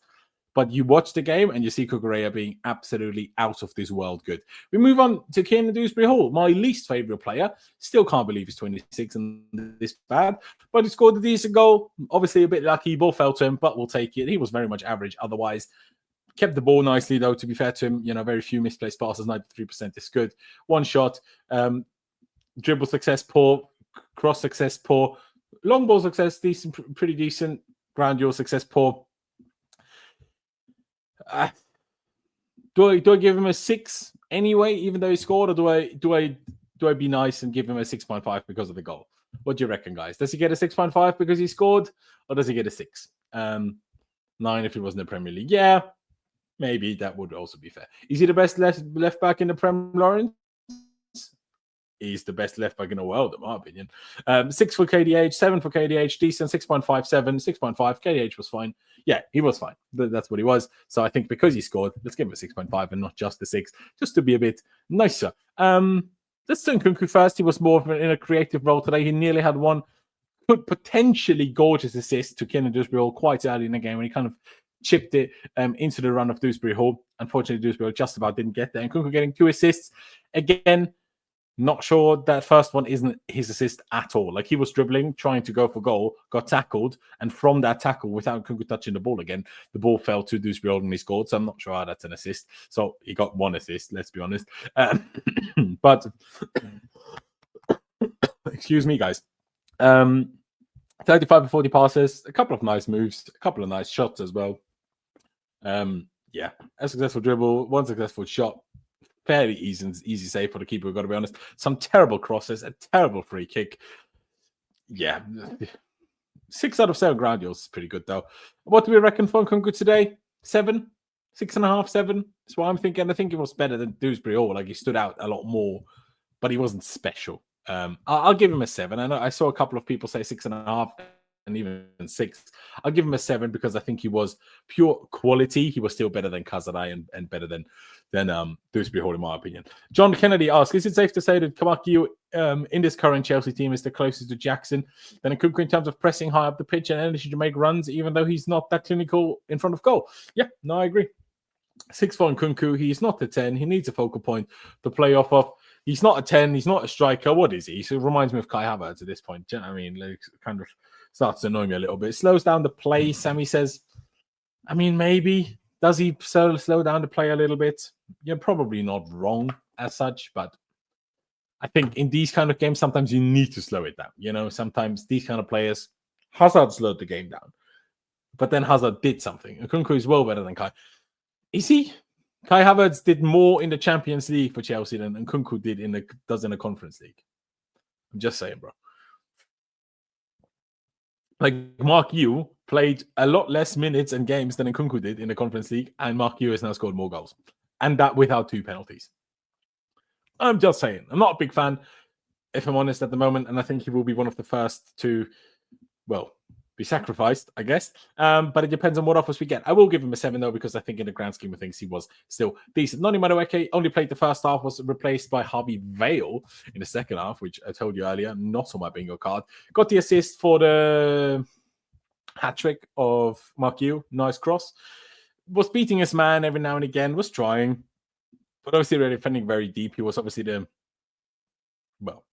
But you watch the game and you see Cucurella being absolutely out of this world good. We move on to Kiernan Dewsbury-Hall, my least favourite player. Still can't believe he's 26 and this bad. But he scored a decent goal. Obviously a bit lucky. Ball fell to him, but we'll take it. He was very much average otherwise. Kept the ball nicely, though, to be fair to him. Very few misplaced passes, 93% is good. One shot, dribble success, poor. Cross success, poor. Long ball success, decent, pretty decent. Ground duel success, poor. Do I give him a 6 anyway, even though he scored, or do I be nice and give him a 6.5 because of the goal? What do you reckon, guys? Does he get a 6.5 because he scored, or does he get a 6? 9 if he was in the Premier League. Yeah. Maybe that would also be fair. Is he the best left back in the Prem, Laurenz? He's the best left back in the world, in my opinion. 6 for KDH, 7 for KDH, decent, 6.57, 6.5. KDH was fine. Yeah, he was fine. That's what he was. So I think because he scored, let's give him a 6.5 and not just a 6, just to be a bit nicer. Let's do Nkunku first. He was more in a creative role today. He nearly had one potentially gorgeous assist to Kiernan Dewsbury-Hall quite early in the game when he kind of chipped it into the run of Dewsbury-Hall. Unfortunately, Dewsbury-Hall just about didn't get there. And Nkunku getting 2 assists. Again, Not sure that first one isn't his assist at all. Like, he was dribbling, trying to go for goal, got tackled, and from that tackle, without Nkunku touching the ball again, the ball fell to Dewsbury-Hall and he scored. So I'm not sure how that's an assist. So he got one assist, let's be honest. But excuse me, guys. 35 and 40 passes, a couple of nice moves, a couple of nice shots as well. Yeah, a successful dribble, one successful shot. Fairly easy save for the keeper, we've got to be honest. Some terrible crosses, a terrible free kick. Yeah. 6 out of 7 ground duels is pretty good, though. What do we reckon for Nkunku today? 7? 6.5, 7? That's what I'm thinking. I think it was better than Dewsbury-Hall. Like, he stood out a lot more, but he wasn't special. I'll give him a 7. I know I saw a couple of people say 6.5 and even 6. I'll give him a 7 because I think he was pure quality. He was still better than Kazadai and better than Dewsbury-Hall, in my opinion. John Kennedy asks, is it safe to say that Marc Guiu in this current Chelsea team is the closest to Jackson than Nkunku in terms of pressing high up the pitch and energy to make runs, even though he's not that clinical in front of goal? Yeah, no, I agree. 6 for Nkunku. He's not a 10. He needs a focal point to play off of. He's not a 10. He's not a striker. What is he? So it reminds me of Kai Havertz at this point. Do you know what I mean? Like, kind of starts to annoy me a little bit. Slows down the play, Sammy says. I mean, maybe. Does he slow down the play a little bit? You're probably not wrong as such, but I think in these kind of games, sometimes you need to slow it down. You know, sometimes these kind of players, Hazard slowed the game down, but then Hazard did something. Nkunku is well better than Kai. Is he? Kai Havertz did more in the Champions League for Chelsea than Nkunku does in the Conference League. I'm just saying, bro. Like, Marc Guiu played a lot less minutes and games than Nkunku did in the Conference League, and Marc Guiu has now scored more goals. And that without 2 penalties. I'm just saying. I'm not a big fan, if I'm honest, at the moment, and I think he will be one of the first to, well, be sacrificed, I guess. But it depends on what offers we get. I will give him a 7, though, because I think in the grand scheme of things, he was still decent. Noni Madueke only played the first half, was replaced by Harvey Vale in the second half, which I told you earlier, not on my bingo card. Got the assist for the hat-trick of Marc Guiu. Nice cross. Was beating his man every now and again, was trying. But obviously, really defending very deep. He was obviously well,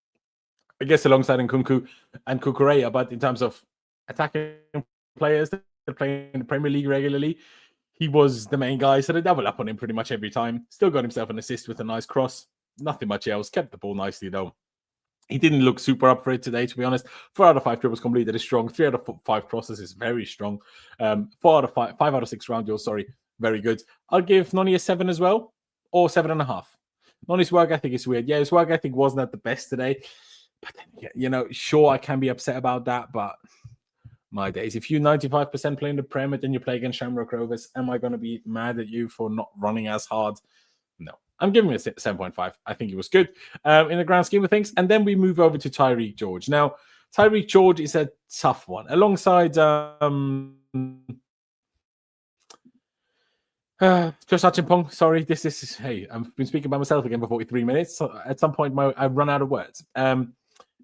I guess alongside Nkunku and Cucurella, but in terms of attacking players that play in the Premier League regularly, he was the main guy, so they double up on him pretty much every time. Still got himself an assist with a nice cross. Nothing much else. Kept the ball nicely, though. He didn't look super up for it today, to be honest. 4 out of 5 dribbles completed is strong. 3 out of 5 crosses is very strong. 5 out of 6 round duels, very good. I'll give Noni a 7 as well, or 7.5. Noni's work ethic is weird. Yeah, his work ethic wasn't at the best today. But then, you know, sure, I can be upset about that, but my days. If you 95% play in the Prem and then you play against Shamrock Rovers, am I going to be mad at you for not running as hard? No. I'm giving it a 7.5. I think it was good in the grand scheme of things. And then we move over to Tyreek George. Now, Tyreek George is a tough one. Alongside Josh Achimpong, sorry, this is, hey, I've been speaking by myself again for 43 minutes. So at some point, I run out of words.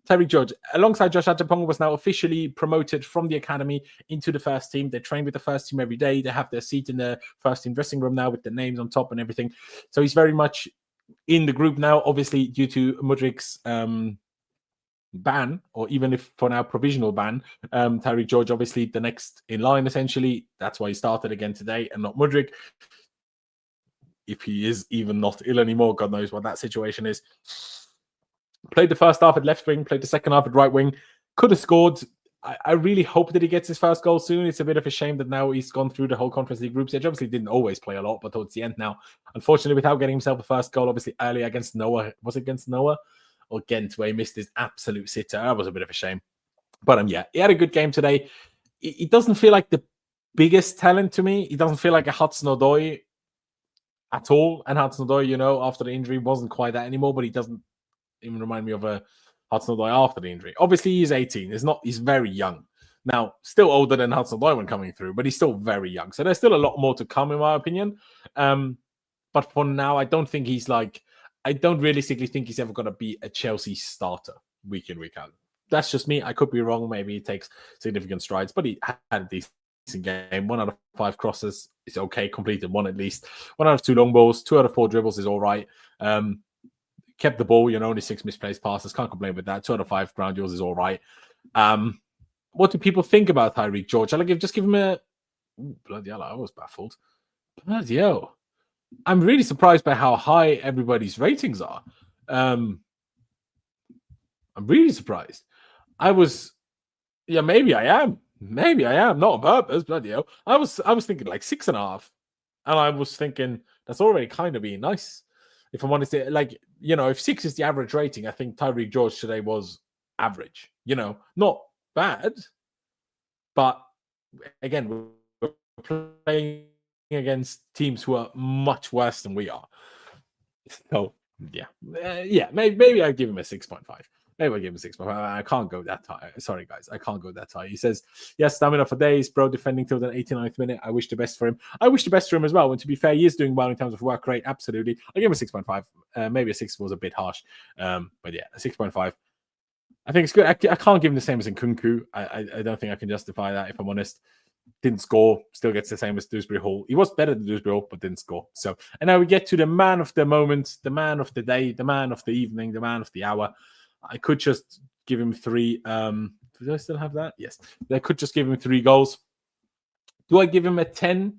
Tyreek George, alongside Josh Achimpong, was now officially promoted from the academy into the first team. They train with the first team every day. They have their seat in the first team dressing room now with the names on top and everything. So he's very much in the group now, obviously due to Mudryk's ban, or even if for now provisional ban. Tyreek George, obviously the next in line, essentially. That's why he started again today and not Mudryk. If he is even not ill anymore, God knows what that situation is. Played the first half at left wing, played the second half at right wing. Could have scored. I really hope that he gets his first goal soon. It's a bit of a shame that now he's gone through the whole Conference League group stage. Obviously didn't always play a lot, but towards the end now, unfortunately, without getting himself a first goal, obviously early against Noah. Was it against Noah or Ghent, where he missed his absolute sitter? That was a bit of a shame. But yeah, he had a good game today. He doesn't feel like the biggest talent to me. He doesn't feel like a Hudson-Odoi at all. And Hudson-Odoi, you know, after the injury wasn't quite that anymore, but he doesn't even remind me of a Hudson-Odoi after the injury. Obviously, he's 18. He's very young. Now, still older than Hudson-Odoi when coming through, but he's still very young. So there's still a lot more to come, in my opinion. But for now, I don't realistically think he's ever going to be a Chelsea starter week in, week out. That's just me. I could be wrong. Maybe he takes significant strides, but he had a decent game. 1 out of 5 crosses is okay. Completed 1 at least. 1 out of 2 long balls. 2 out of 4 dribbles is all right. kept the ball, only 6 misplaced passes. Can't complain with that. 2 out of 5 ground duels is all right. What do people think about Tyreek George? Shall I just give him a... Ooh, bloody hell, I was baffled. Bloody hell. I'm really surprised by how high everybody's ratings are. I'm really surprised. Maybe I am. Maybe I am. Not on purpose, bloody hell. I was thinking like 6.5. And I was thinking that's already kind of being nice. If I'm honest, if 6 is the average rating, I think Tyreek George today was average. Not bad. But again, we're playing against teams who are much worse than we are. So, maybe I'd give him a 6.5. Maybe I give him a 6.5. I can't go that high. Sorry, guys. I can't go that high. He says, yes, stamina for days, bro, defending till the 89th minute. I wish the best for him. I wish the best for him as well. And to be fair, he is doing well in terms of work rate. Absolutely. I give him a 6.5. Maybe a 6 was a bit harsh. But yeah, a 6.5. I think it's good. I can't give him the same as Nkunku. I don't think I can justify that, if I'm honest. Didn't score, still gets the same as Dewsbury-Hall. He was better than Dewsbury-Hall, but didn't score. So, and now we get to the man of the moment, the man of the day, the man of the evening, the man of the hour. I could just give him 3. Do I still have that? Yes. I could just give him 3 goals. Do I give him a 10?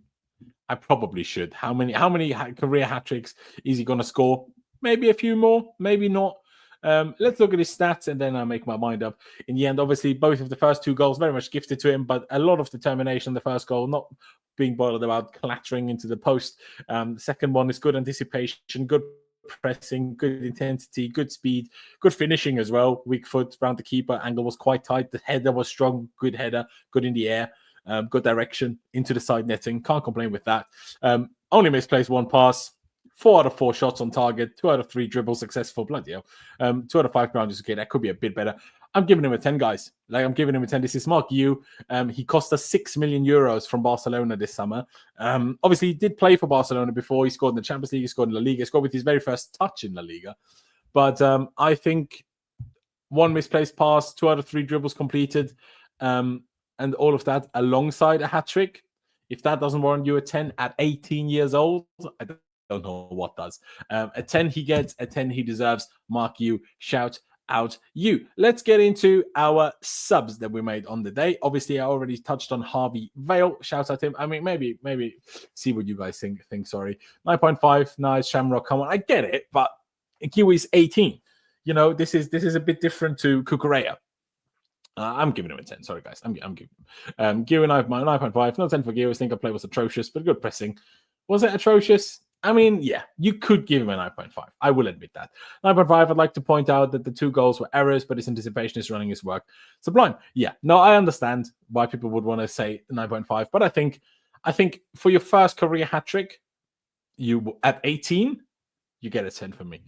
I probably should. How many career hat-tricks is he going to score? Maybe a few more, maybe not. Let's look at his stats and then I'll make my mind up. In the end, obviously, both of the first 2 goals very much gifted to him, but a lot of determination. The first goal, not being bothered about clattering into the post. The second one is good anticipation, good pressing, good intensity, good speed, good finishing as well. Weak foot around the keeper. Angle was quite tight. The header was strong. Good header. Good in the air. Good direction into the side netting. Can't complain with that. Only misplaced 1 pass. 4 out of 4 shots on target, 2 out of 3 dribbles successful. Bloody hell. 2 out of 5 ground. Okay, that could be a bit better. I'm giving him a 10, guys. I'm giving him a 10. This is Marc Guiu. He cost us 6 million euros from Barcelona this summer. Obviously, he did play for Barcelona before. He scored in the Champions League. He scored in La Liga. He scored with his very first touch in La Liga. But I think 1 misplaced pass, 2 out of 3 dribbles completed, and all of that alongside a hat-trick. If that doesn't warrant you a 10 at 18 years old, I don't know what does. A 10 he gets, a 10 he deserves. Marc Guiu, shout out you. Let's get into our subs that we made on the day. Obviously, I already touched on Harvey Vale. Shout out to him. I mean, maybe see what you guys think. Sorry. 9.5, nice. Shamrock, come on. I get it, but Guiu is 18. This is a bit different to Cucurella. I'm giving him a 10. Sorry, guys. I'm giving him. Guiu and I have my 9.5. No 10 for Guiu. I think our play was atrocious, but good pressing. Was it atrocious? I mean, yeah, you could give him a 9.5. I will admit that. 9.5, I'd like to point out that the 2 goals were errors, but his anticipation is running his work sublime. Yeah, no, I understand why people would want to say 9.5, but I think for your first career hat-trick, you at 18, you get a 10 from me.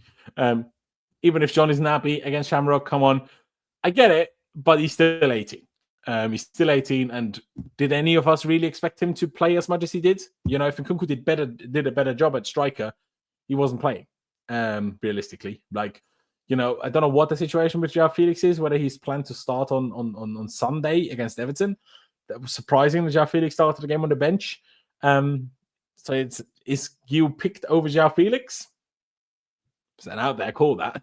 Even if John is nappy against Shamrock, come on. I get it, but he's still 18. He's still 18, and did any of us really expect him to play as much as he did? If Nkunku did a better job at striker, he wasn't playing. Realistically, I don't know what the situation with João Felix is. Whether he's planned to start on Sunday against Everton. That was surprising that João Felix started the game on the bench. So is Guiu picked over João Felix? Is that out there? Call that.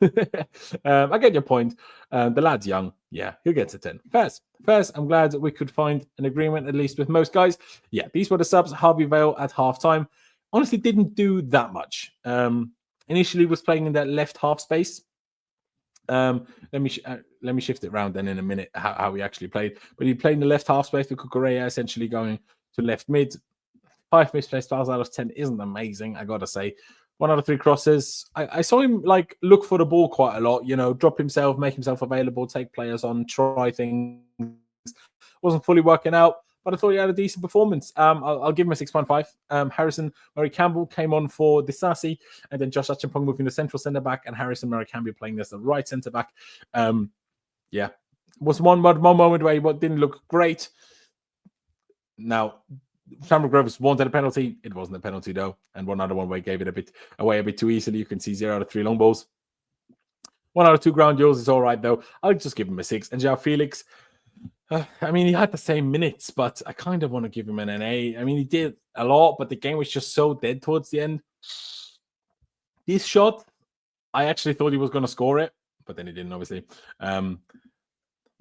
I get your point. The lad's young. Yeah, he'll get to 10. First, I'm glad that we could find an agreement, at least with most guys. Yeah, these were the subs. Harvey Vale at halftime. Honestly, didn't do that much. Initially, was playing in that left half space. Let me shift it around then in a minute how he actually played. But he played in the left half space with Cucurella essentially going to left mid. 5 misplaced fouls out of 10 isn't amazing, I gotta say. 1 out of 3 crosses. I saw him look for the ball quite a lot, drop himself, make himself available, take players on, try things. Wasn't fully working out, but I thought he had a decent performance. I'll give him a 6.5. Harrison Murray Campbell came on for Disasi, and then Josh Achampong moving the central centre back, and Harrison Murray Campbell playing as the right centre back. Yeah, was one moment where he didn't look great. Now, Shamrock Rovers wanted a penalty. It wasn't a penalty though, and one other one where he gave it away a bit too easily. You can see 0 out of 3 long balls. 1 out of 2 ground duels is all right though. I'll just give him a 6. And João Felix, he had the same minutes, but I kind of want to give him an NA. He did a lot, but the game was just so dead towards the end. This shot, I actually thought he was going to score it, but then he didn't, obviously.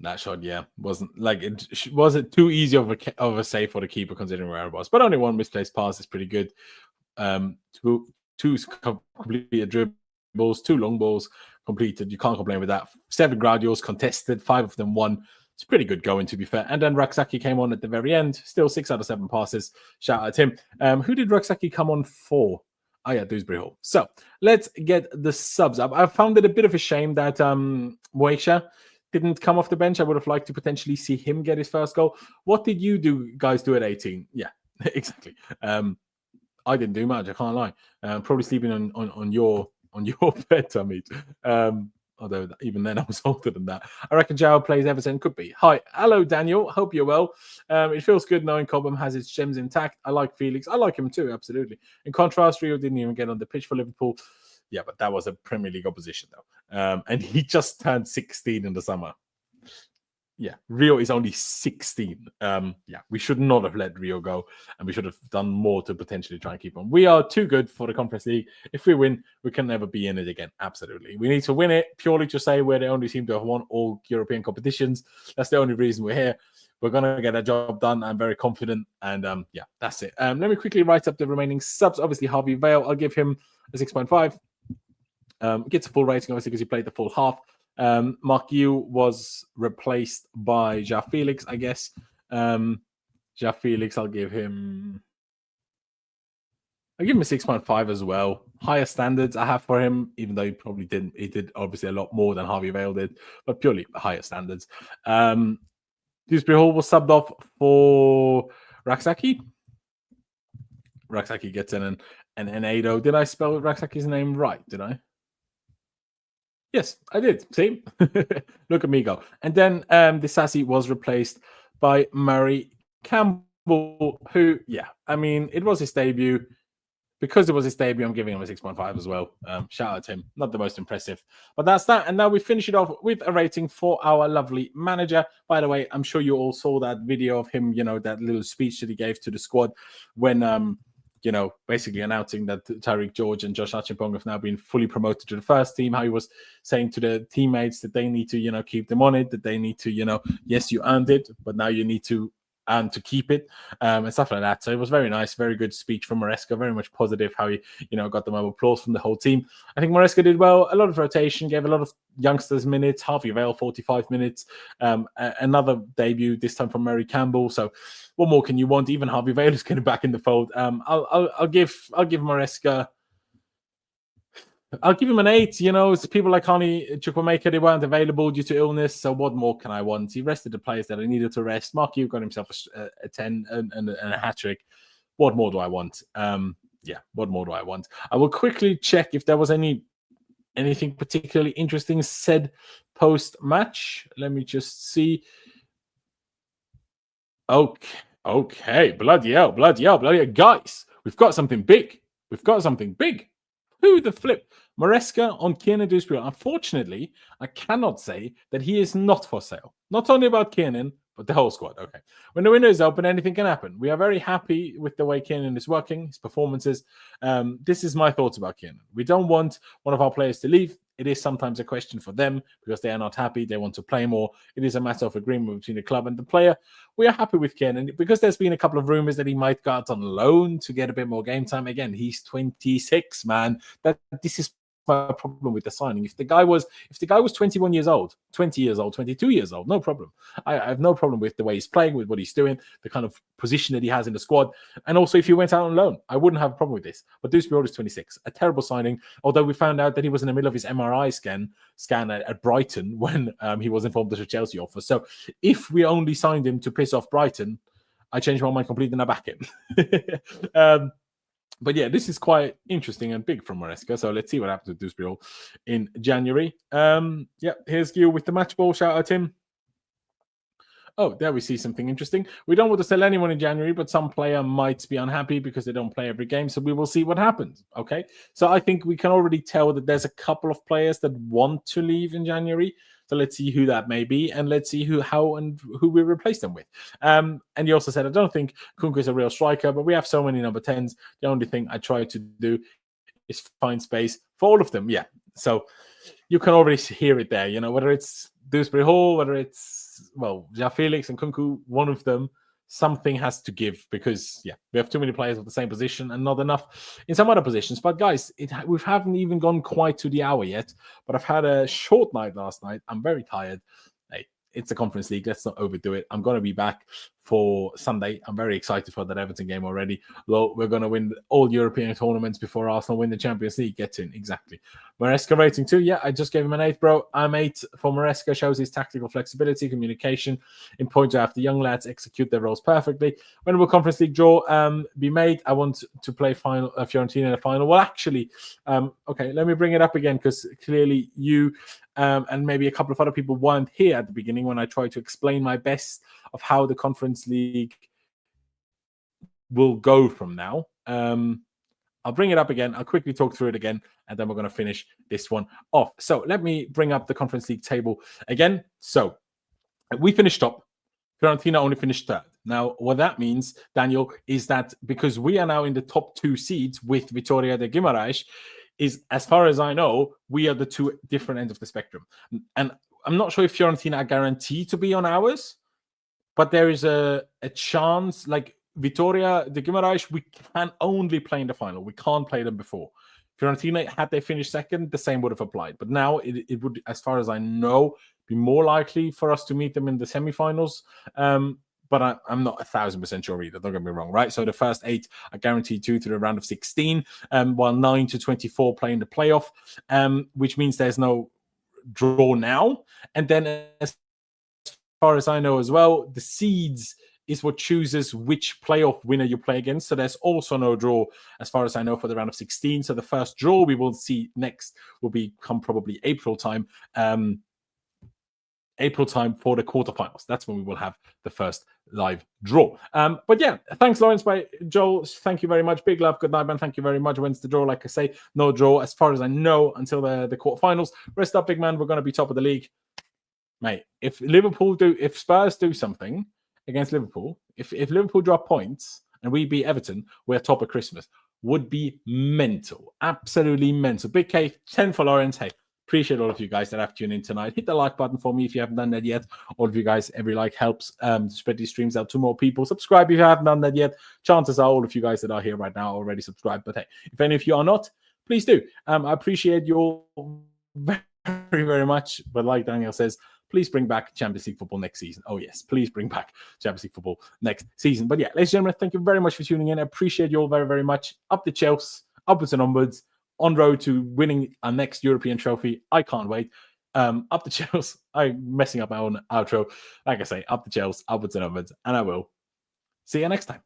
That shot, yeah, wasn't like it wasn't too easy of a save for the keeper considering where it was. But only one misplaced pass is pretty good. Two completed dribbles, 2 long balls completed. You can't complain with that. 7 ground duels contested, 5 of them won. It's pretty good going, to be fair. And then Raksaki came on at the very end. Still 6 out of 7 passes. Shout out to him. Who did Raksaki come on for? Oh, yeah, Dewsbury-Hall. So let's get the subs up. I found it a bit of a shame that Mykhailo didn't come off the bench. I would have liked to potentially see him get his first goal. What did you guys do at 18? Yeah, exactly. I didn't do much. I can't lie. Probably sleeping on your bed, Tommy. Although even then I was older than that. I reckon Joao plays Everton. Could be. Hi. Hello, Daniel. Hope you're well. It feels good knowing Cobham has its gems intact. I like Felix. I like him too, absolutely. In contrast, Rio didn't even get on the pitch for Liverpool. Yeah, but that was a Premier League opposition, though. And he just turned 16 in the summer. Yeah, Rio is only 16. We should not have let Rio go, and we should have done more to potentially try and keep him. We are too good for the Conference League. If we win, we can never be in it again. Absolutely. We need to win it purely to say we're the only team to have won all European competitions. That's the only reason we're here. We're going to get that job done. I'm very confident. And that's it. Let me quickly write up the remaining subs. Obviously, Harvey Vale, I'll give him a 6.5. Gets a full rating, obviously, because he played the full half. Marc Guiu was replaced by João Felix, I guess. João Felix, I'll give him a 6.5 as well. Higher standards I have for him, even though he probably didn't. He did obviously a lot more than Harvey Vale did, but purely higher standards. Dewsbury-Hall was subbed off for Raksaki. Raksaki gets in an Enado. Did I spell Raksaki's name right? Did I? Yes, I did. See? Look at me go. And then the Sassy was replaced by Murray Campbell, who, I mean, it was his debut. Because it was his debut, I'm giving him a 6.5 as well. Shout out to him. Not the most impressive. But that's that. And now we finish it off with a rating for our lovely manager. By the way, I'm sure you all saw that video of him, that little speech that he gave to the squad when... basically announcing that Tariq George and Josh Achimpong have now been fully promoted to the first team. How he was saying to the teammates that they need to, keep them on it, that they need to, yes, you earned it, but now you need to earn to keep it, and stuff like that. So it was very nice, very good speech from Maresca, very much positive how he, got the applause from the whole team. I think Maresca did well, a lot of rotation, gave a lot of youngsters minutes, Harvey Vale 45 minutes, another debut, this time from Murray Campbell. So what more can you want? Even Harvey Vale is getting back in the fold. I'll give Maresca. I'll give him an 8. It's people like Hani Chukwuemeka, they weren't available due to illness. So what more can I want? He rested the players that I needed to rest. Marc Guiu got himself a 10 and a hat trick. What more do I want? What more do I want? I will quickly check if there was anything particularly interesting said post-match. Let me just see. Okay. Bloody hell. Guys, we've got something big. Who the flip? Maresca on Kiernan Dewsbury. Unfortunately, I cannot say that he is not for sale. Not only about Kiernan, but the whole squad. Okay. When the window is open, anything can happen. We are very happy with the way Kiernan is working, his performances. This is my thoughts about Kiernan. We don't want one of our players to leave. It is sometimes a question for them because they are not happy. They want to play more. It is a matter of agreement between the club and the player. We are happy with Kiernan because there's been a couple of rumors that he might go out on loan to get a bit more game time. Again, he's 26, man. This is my problem with the signing. If the guy was 21 years old, 20 years old, 22 years old, no problem. I have no problem with the way he's playing, with what he's doing, the kind of position that he has in the squad. And also, if he went out on loan, I wouldn't have a problem with this. But Dewsbury-Hall is 26, a terrible signing. Although we found out that he was in the middle of his MRI scan at Brighton when he was informed of a Chelsea offer. So if we only signed him to piss off Brighton, I changed my mind completely and I back him. But yeah, this is quite interesting and big from Maresca. So let's see what happens with Dewsbury-Hall in January. Here's Guiu with the match ball. Shout out to him. Oh, there we see something interesting. We don't want to sell anyone in January, but some player might be unhappy because they don't play every game. So we will see what happens. Okay. So I think we can already tell that there's a couple of players that want to leave in January. So let's see who that may be, and let's see who we replace them with. And he also said, I don't think Nkunku is a real striker, but we have so many number 10s. The only thing I try to do is find space for all of them. Yeah, So you can already hear it there, whether it's Dewsbury-Hall, whether it's, Felix and Nkunku, one of them, something has to give because, we have too many players of the same position and not enough in some other positions. But guys, we haven't even gone quite to the hour yet, but I've had a short night last night. I'm very tired. Hey, it's a Conference League. Let's not overdo it. I'm going to be back for Sunday. I'm very excited for that Everton game already. We're going to win all European tournaments before Arsenal win the Champions League. Get in, exactly. Maresca rating 2. Yeah, I just gave him an 8, bro. I'm 8 for Maresca. Shows his tactical flexibility, communication, in point after young lads execute their roles perfectly. When will Conference League draw be made? I want to play Fiorentina in the final. Well, actually, okay, let me bring it up again because clearly you and maybe a couple of other people weren't here at the beginning when I tried to explain my best of how the Conference League will go from now. I'll bring it up again. I'll quickly talk through it again, and then we're going to finish this one off. So let me bring up the Conference League table again. So we finished top. Fiorentina only finished 3rd. Now, what that means, Daniel, is that because we are now in the top 2 seeds with Vitória de Guimarães, is, as far as I know, we are the 2 different ends of the spectrum. And I'm not sure if Fiorentina are guaranteed to be on ours, but there is a chance, like Vitória de Guimarães, we can only play in the final. We can't play them before. Fiorentina, had they finished 2nd, the same would have applied. But now it would, as far as I know, be more likely for us to meet them in the semifinals. But I'm not 1,000% sure either. Don't get me wrong, right? So the first 8 are guaranteed to the round of 16, while 9 to 24 play in the playoff, which means there's no draw now. And then as far as I know as well, the seeds is what chooses which playoff winner you play against. So there's also no draw, as far as I know, for the round of 16. So the first draw we will see next will become probably April time. April time for the quarterfinals. That's when we will have the first live draw. But yeah, thanks, Laurenz. By Joel, thank you very much. Big love. Good night, man. Thank you very much. When's the draw? Like I say, no draw, as far as I know, until the quarterfinals. Rest up, big man. We're going to be top of the league. Mate, if Spurs do something against Liverpool, if Liverpool drop points and we beat Everton, we're top of Christmas. Would be mental. Absolutely mental. Big K, 10 for Laurenz. Hey, appreciate all of you guys that have tuned in tonight. Hit the like button for me if you haven't done that yet. All of you guys, every like helps to spread these streams out to more people. Subscribe if you haven't done that yet. Chances are all of you guys that are here right now are already subscribed. But hey, if any of you are not, please do. I appreciate you all very, very much. But like Daniel says, please bring back Champions League football next season. Oh, yes. Please bring back Champions League football next season. But yeah, ladies and gentlemen, thank you very much for tuning in. I appreciate you all very, very much. Up the Chelsea, upwards and onwards, on road to winning our next European trophy. I can't wait. Up the Chelsea. I'm messing up my own outro. Like I say, up the Chelsea, upwards and onwards. And I will see you next time.